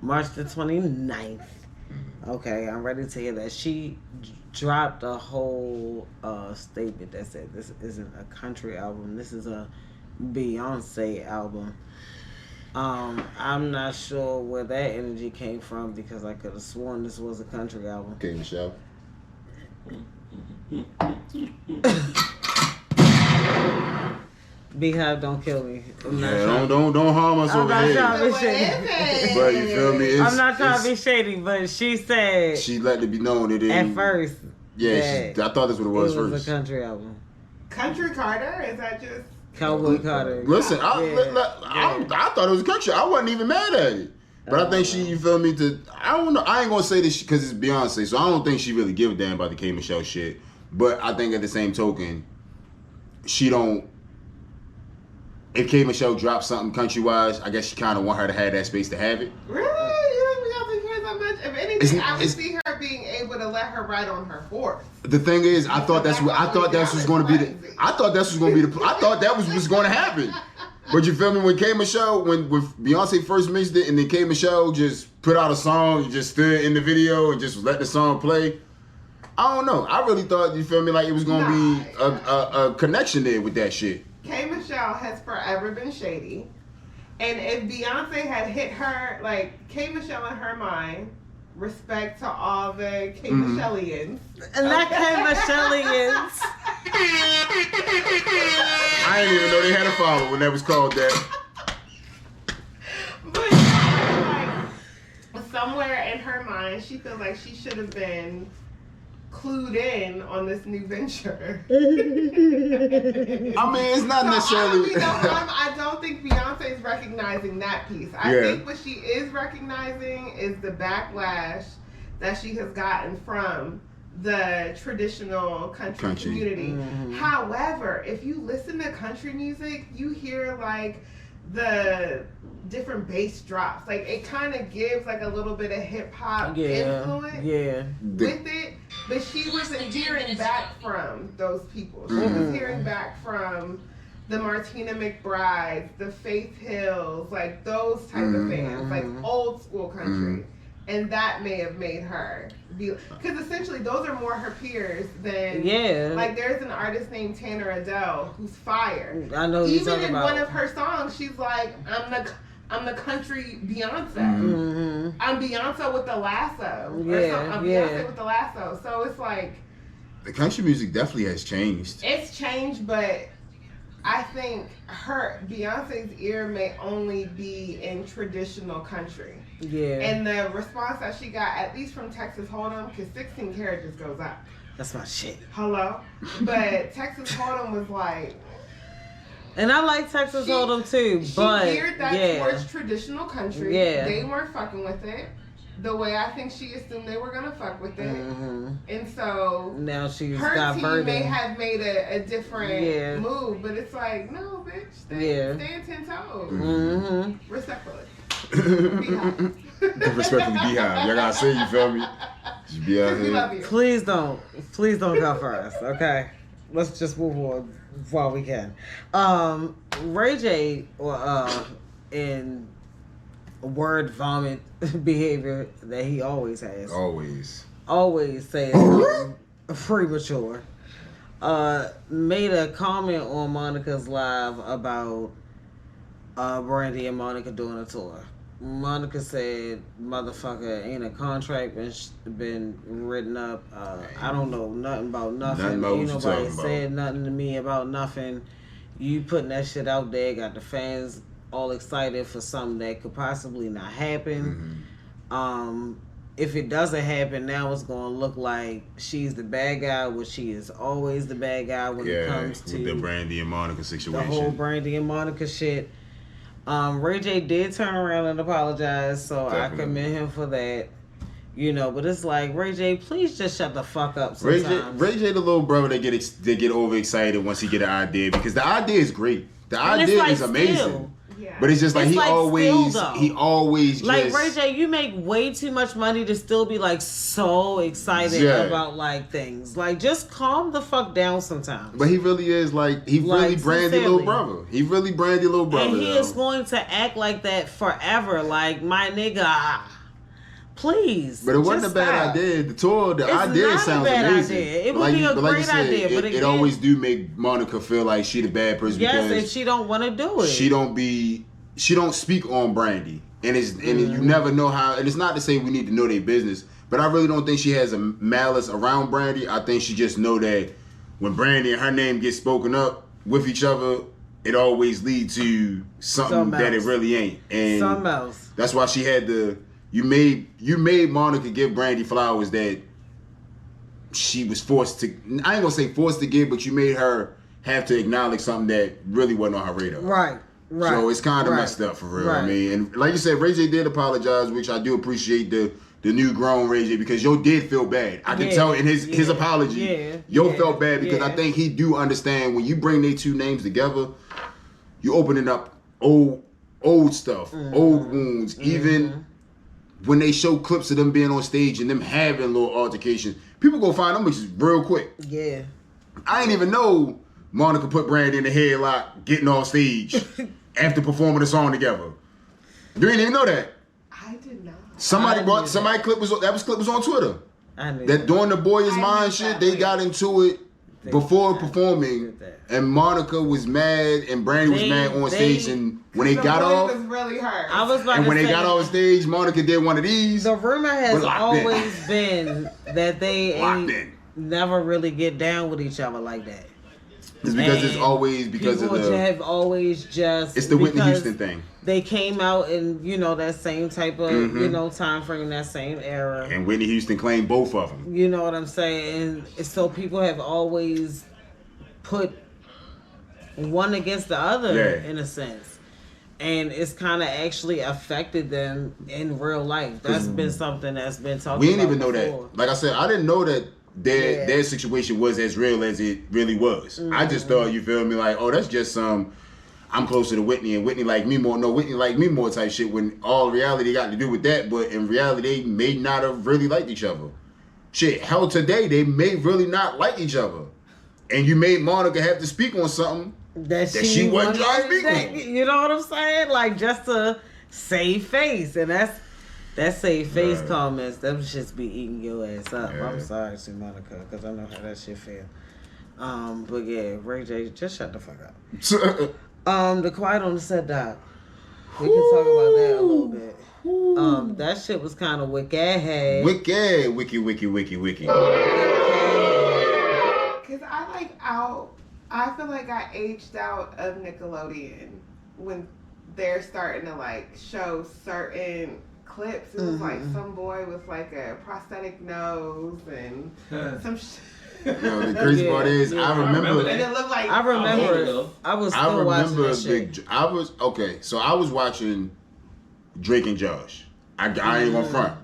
March the 29th. Okay, I'm ready to hear that. She dropped a whole statement that said this isn't a country album. This is a Beyonce album. I'm not sure where that energy came from, because I could have sworn this was a country album. Okay, Michelle. Beehive, don't kill me. Don't harm us I'm over not here. trying to be shady. But you feel me? I'm not trying to be shady, but she said She let it be known that it at first. Yeah, I thought that's what it was It was first. a country album. Country Carter? Is that just Cowboy Carter. Listen, I thought it was a country. I wasn't even mad at it. But I think she, you feel me? I don't know. I ain't gonna say this because it's Beyonce, so I don't think she really give a damn about the K Michelle shit. But I think at the same token, she don't. If K Michelle drops something country wise, I guess she kind of want her to have that space to have it. really? You think Beyonce cares that much? If anything, I would see her being able to let her ride on her horse. The thing is, I thought that was going to be what's going to happen. But you feel me? When K Michelle, when Beyonce first mixed it, and then K Michelle just put out a song, and just stood in the video and just let the song play. I don't know. I really thought, you feel me, like it was gonna be a connection there with that shit. K Michelle has forever been shady. And if Beyonce had hit her, like, K Michelle in her mind, respect to all the K Michellians. And that K Michellians. I didn't even know they had a follow when that was called that. But like, somewhere in her mind, she feels like she should have been clued in on this new venture. I mean, it's not necessarily. I don't think Beyonce is recognizing that piece. I think what she is recognizing is the backlash that she has gotten from the traditional country community. Mm-hmm. However, if you listen to country music, you hear like the different bass drops. Like it kind of gives like a little bit of hip hop influence with it. But she wasn't hearing back from those people. She was hearing back from the Martina McBrides, the Faith Hills, like those type of fans, like old school country. And that may have made her be, because essentially those are more her peers than, like there's an artist named Tanner Adele who's fire. I know even you're talking in about. one of her songs, she's like, I'm the country Beyonce. I'm Beyonce with the lasso. I'm Beyonce with the lasso. So it's like, the country music definitely has changed. it's changed, but I think Beyonce's ear may only be in traditional country. And the response that she got, at least from Texas Hold'em, because 16 Karat just goes up. That's my shit. Hello? But Texas Hold'em was like... And I like Texas Hold'em too, but she geared that towards traditional country. Yeah. They weren't fucking with it the way I think she assumed they were gonna fuck with it. And so now she's her diverting. team may have made a different move, but it's like, no, bitch, stay 10 toes. Respectfully. Respectfully, Beehive. Y'all gotta say, you feel me? Just be out We love here. you. Please don't come for us, okay? Let's just move on while we can. Ray J, in word vomit behavior that he always has, always says premature. Made a comment on Monica's live about Brandy and Monica doing a tour. Monica said, "Motherfucker, ain't a contract been written up. I don't know nothing about nothing. Nothing about Ain't what you nobody talking said nothing to me about nothing. You putting that shit out there got the fans all excited for something that could possibly not happen. If it doesn't happen, now it's gonna look like she's the bad guy, which she is always the bad guy when it comes to with the Brandy and Monica situation. the whole Brandy and Monica shit." Ray J did turn around and apologize, so Definitely. I commend him for that. You know, but it's like, Ray J, please just shut the fuck up sometimes. Ray J, the little brother that get overexcited once he get an idea, because the idea is great. The And it's idea like is amazing. still, Yeah. But it's just like It's he like always still, though. just like, Ray J, you make way too much money to still be like so excited Yeah. about like things. Like, just calm the fuck down sometimes. But he really is like really Like, Brandy sincerely. little brother. He really Brandy little brother. And he though. is going to act like that forever. Like, my nigga, please. But it wasn't just a bad stop. idea. The It's idea not a sounds bad amazing. idea. It But would be a but like you great said, idea, but it again- always do make Monica feel like she the bad person Yes, because if she don't want to do it. she don't speak on Brandy, and you never know how. And it's not to say we need to know their business, but I really don't think she has a malice around Brandy. I think she just know that when Brandy and her name gets spoken up with each other, it always leads to something that it else. really ain't. And Something else. that's why she had to. You made Monica give Brandy flowers that she was forced to. I ain't gonna say forced to give, but you made her have to acknowledge something that really wasn't on her radar. Right. So it's kind of right, messed up for real. I right. mean, and like you said, Ray J did apologize, which I do appreciate the new grown Ray J, because Yo did feel bad. I can Yeah, tell in his yeah, apology, yeah, Yo yeah, felt bad because I yeah. think he do understand when you bring their two names together, you opening up old stuff, old wounds. Even when they show clips of them being on stage and them having little altercations, people go find them bitches real quick. Yeah. I ain't even know Monica put Brandy in the headlock getting off stage after performing a song together. You didn't even know that. I did not. Somebody I brought knew clip was on Twitter. I knew That during the Boy Is I Mine knew shit, that. they Wait. got into it before performing, did that. and Monica was mad and Brandy was They- mad on they- stage, and when they The got voice off, was really hurt. I was about and to when say, they got off stage, Monica did one of these. the rumor has We're locked in. always been that they Locked ain't in. never really get down with each other like that. It's because it's And always because of people the. have always just It's the Whitney because Houston thing. They came out in that same type of time frame, that same era. And Whitney Houston claimed both of them. You know what I'm saying? And so people have always put one against the other Yeah. in a sense. And it's kind of actually affected them in real life. That's been something that's been talked about. We didn't even know before. that. Like I said, I didn't know that Yeah. their situation was as real as it really was. I just thought, you feel me, like, oh, that's just some I'm closer to Whitney and Whitney like me more. No, Whitney like me more type shit, when all reality got to do with that. But in reality, they may not have really liked each other. Shit, hell, today they may really not like each other. And you made Monica have to speak on something that she wasn't trying to speak that- on. You know what I'm saying? Like, just to save face. And that save face Right. comments, them shits be eating your ass up. Yeah. I'm sorry to Monica, because I know how that shit feel. But yeah, Ray J, just shut the fuck up. The Quiet on the Set doc. We can talk about that a little bit. That shit was kind of wicked. Wicked. Cause I feel like I aged out of Nickelodeon when they're starting to like show certain clips. It was like some boy with like a prosthetic nose and some shit. Yo, the crazy part is, Yeah. I remember. And it looked like I remember Oh, it. though. I was I still watching remember that shit. I was watching Drake and Josh. I ain't gonna front.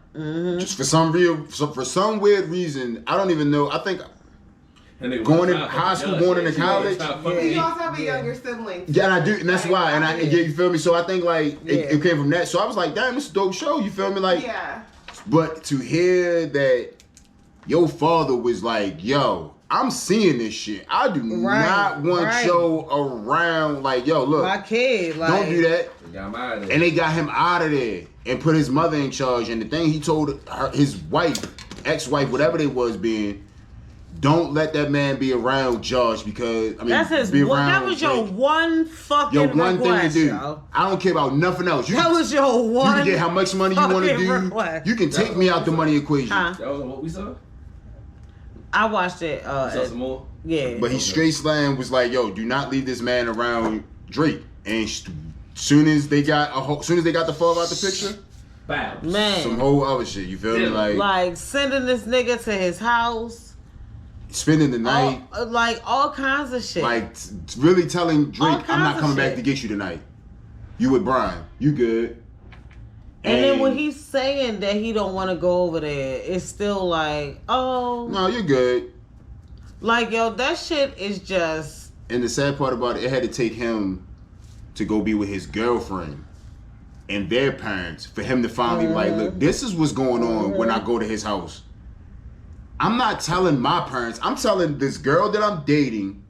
Just for some weird reason, I don't even know. I think going to high school, going into college. You also have a younger sibling. Yeah, and I do, and that's Like, why. And I mean, you feel me? So I think like it came from that. So I was like, damn, it's a dope show. You feel me? Like, yeah. But to hear that your father was like, yo, I'm seeing this shit. I do not want Joe around. Like, yo, look, my kid, like, don't do that. Got him out of there. And they got him out of there and put his mother in charge. And the thing he told his wife, ex-wife, whatever they was being, don't let that man be around Josh because that's his. That was your one fucking one request, thing to do. yo. I don't care about nothing else. That was your one. You can get how much money you want to do. Request. You can take me out the money equation. That was what we saw. I watched it. Saw some more. Yeah. But he straight slam was like, "Yo, do not leave this man around Drake." And soon as they got the father out the picture, Bow. Man, some whole other shit. You feel me? Like sending this nigga to his house, spending the night, like all kinds of shit. like really telling Drake, "I'm not coming back shit. to get you tonight. You with Brian. You good." And then when he's saying that he don't want to go over there, it's still like, oh, no, you're good. Like, yo, that shit is just. And the sad part about it had to take him to go be with his girlfriend and their parents for him to finally like, look, this is what's going on when I go to his house. I'm not telling my parents. I'm telling this girl that I'm dating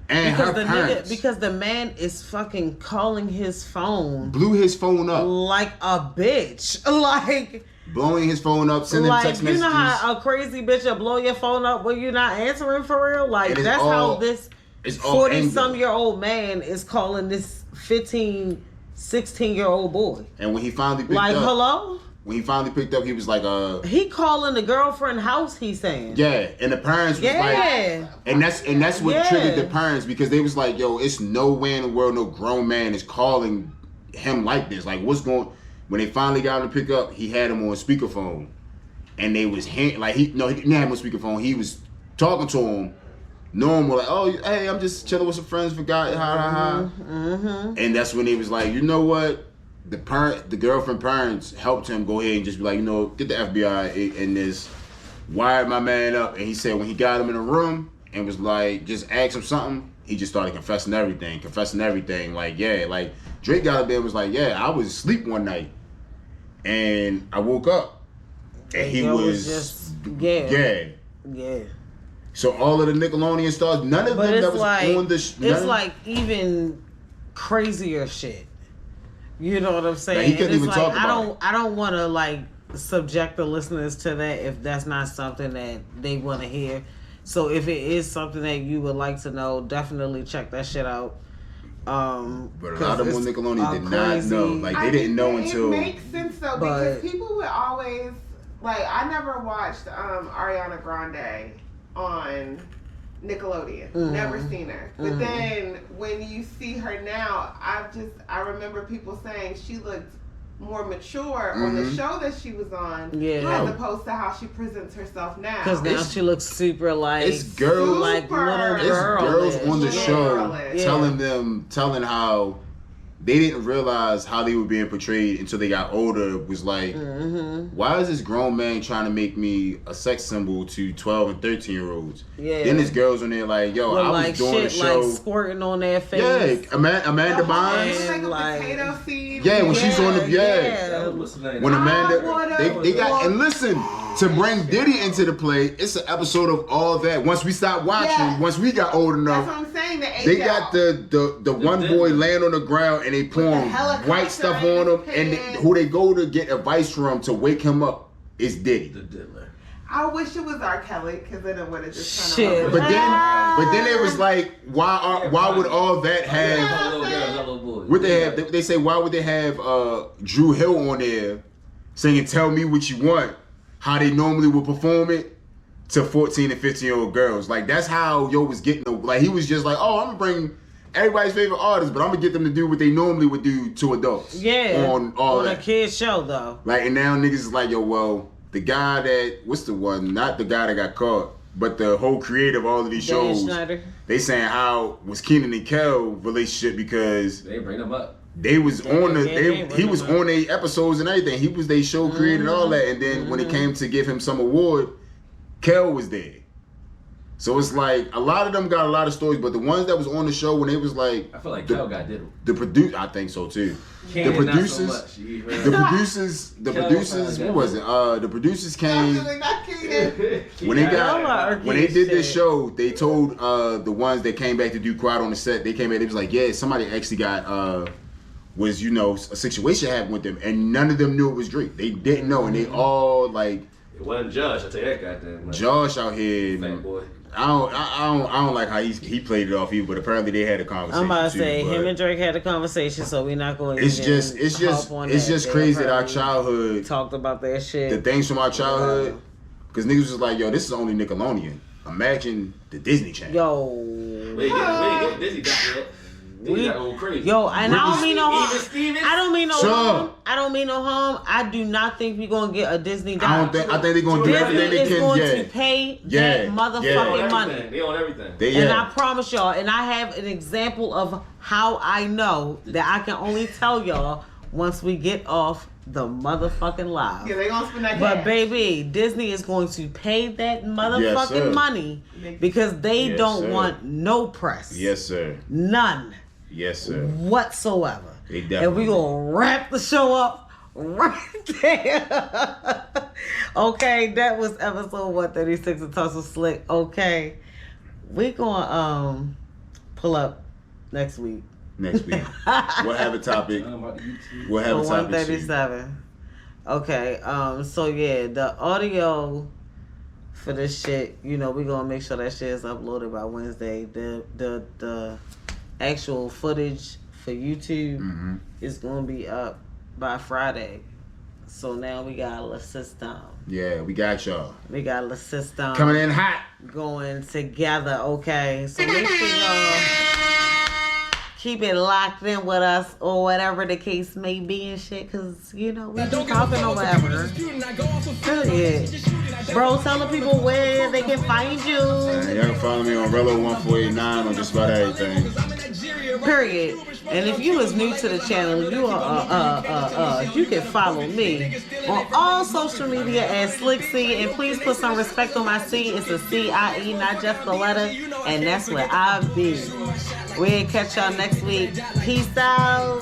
and her parents. Because the man is fucking calling his phone. Blew his phone up. Like a bitch. Like. Blowing his phone up, sending text messages. You know how a crazy bitch will blow your phone up when you're not answering for real? Like, that's how this 40-some-year-old man is calling this 15, 16-year-old boy. And when he finally picked up. Hello? When he finally picked up, he was like, he calling the girlfriend house, he's saying. Yeah, and the parents was like. And that's what triggered the parents because they was like, yo, it's no way in the world no grown man is calling him like this. Like, what's going. When they finally got him to pick up, he had him on speakerphone, and they was he didn't have him on speakerphone. He was talking to him, normal, like, oh, hey, I'm just chilling with some friends, forgot, and that's when he was like, you know what, the girlfriend parents helped him go ahead and just be like, you know, get the FBI and this, wired my man up, and he said when he got him in a room and was like, just ask him something, he just started confessing everything, like, yeah, like Drake got up there and was like, yeah, I was asleep one night. And I woke up, and he was just yeah. So all of the Nickelodeon stars, none of them that was on the. It's like even crazier shit. You know what I'm saying? Like he couldn't even talk about it. I don't want to like subject the listeners to that if that's not something that they want to hear. So if it is something that you would like to know, definitely check that shit out. But a lot of them on Nickelodeon did not know. Like they didn't know until. It makes sense though because people would always like. I never watched Ariana Grande on Nickelodeon. Never seen her. But then when you see her now, I remember people saying she looked more mature on the show that she was on as opposed to how she presents herself now. Because now she looks super like it's girls, like little girl. It's girls on the show telling how they didn't realize how they were being portrayed until they got older. Was like, why is this grown man trying to make me a sex symbol to 12 and 13-year-olds? Yeah. Then this girl's on there like, yo, I was like doing a show, like squirting on their face. Yeah, Amanda Bynes. Like a potato seed. Yeah, when she's on the when Amanda they got and listen to bring Diddy into the play. It's an episode of all that. Once we stopped watching, once we got old enough, that's what I'm saying. They got the one boy laying on the ground and they pouring white stuff on him, and who they go to get advice from to wake him up is Diddy. The diddler. I wish it was R. Kelly because then it would have just kind of. But then it was like, why would all that have? What they have? They say why would they have Drew Hill on there singing "Tell Me What You Want"? How they normally would perform it to 14 and 15-year-old girls. Like that's how Yo was getting. Like he was just like, oh, I'm gonna bring everybody's favorite artists, but I'm gonna get them to do what they normally would do to adults. Yeah, on all that. A kid's show though. Like and now niggas is like, yo, well. The guy that, what's the one? Not the guy that got caught, but the whole creator of all of these shows. Schneider. They saying how was Kenan and Kel relationship because they bring them up. They was on he was on their episodes and everything. He was their show creator and all that. And then when it came to give him some award, Kel was there. So it's like a lot of them got a lot of stories, but the ones that was on the show when they was like, I feel like Kel got diddled. the producer, I think so too. Cannon, The producers, not so much. You heard? the producers, Kel what was it? The producers came Definitely not Keenan. when they Y'all got are when they did this shit. show. They told the ones that came back to do crowd on the set. They came back. They was like, yeah, somebody actually got was a situation happened with them, and none of them knew it was Drake. They didn't know, and they all like It wasn't Josh. I tell you that goddamn. Like, Josh out here. fat boy. I don't like how he played it off either, but apparently they had a conversation. I'm about to too, say but him and Drake had a conversation, so we're not going. it's just crazy that our childhood, talked about that shit. the things from our childhood, because niggas was like, yo, this is only Nickelodeon. Imagine the Disney Channel. Yo, We ain't get Dizzy back yet. Dizzy got old crazy. yo, and I don't mean no harm. Even Stevens? I don't mean no Sure. harm. I don't mean no harm. I do not think we're gonna get a Disney doc. I think they're gonna do everything Disney they is can. going Yeah. to pay Yeah. that They motherfucking on money. everything. They on everything. And I promise y'all, and I have an example of how I know that I can only tell y'all once we get off the motherfucking live. Yeah, they gonna spend that But cash. baby, Disney is going to pay that motherfucking sir. money because they Yes, don't sir. want no press. Yes, sir. None Yes, sir. whatsoever. They And definitely. we gonna wrap the show up right there. Okay, that was episode 136 of Tussle Slick. Okay, we gonna pull up next week. Next week, we'll have a topic. We'll have a For topic. soon. 137. Okay, so yeah, the audio for this shit, we're gonna make sure that shit is uploaded by Wednesday. The actual footage for YouTube Mhm. is gonna be up by Friday. So now we got a system. Yeah, we got y'all We got a system coming in hot. going together, okay? So make sure y'all keep it locked in with us or whatever the case may be and shit, because, we be talking or whatever. Period. Bro, tell the people where they can find you. Y'all can follow me on Rello1489 on just about everything. Period. And if you is new to the channel, you can follow me on all social media as Slick C, and please put some respect on my C. It's a C-I-E, not just the letter, and that's where I be. We'll catch y'all next week. Peace out.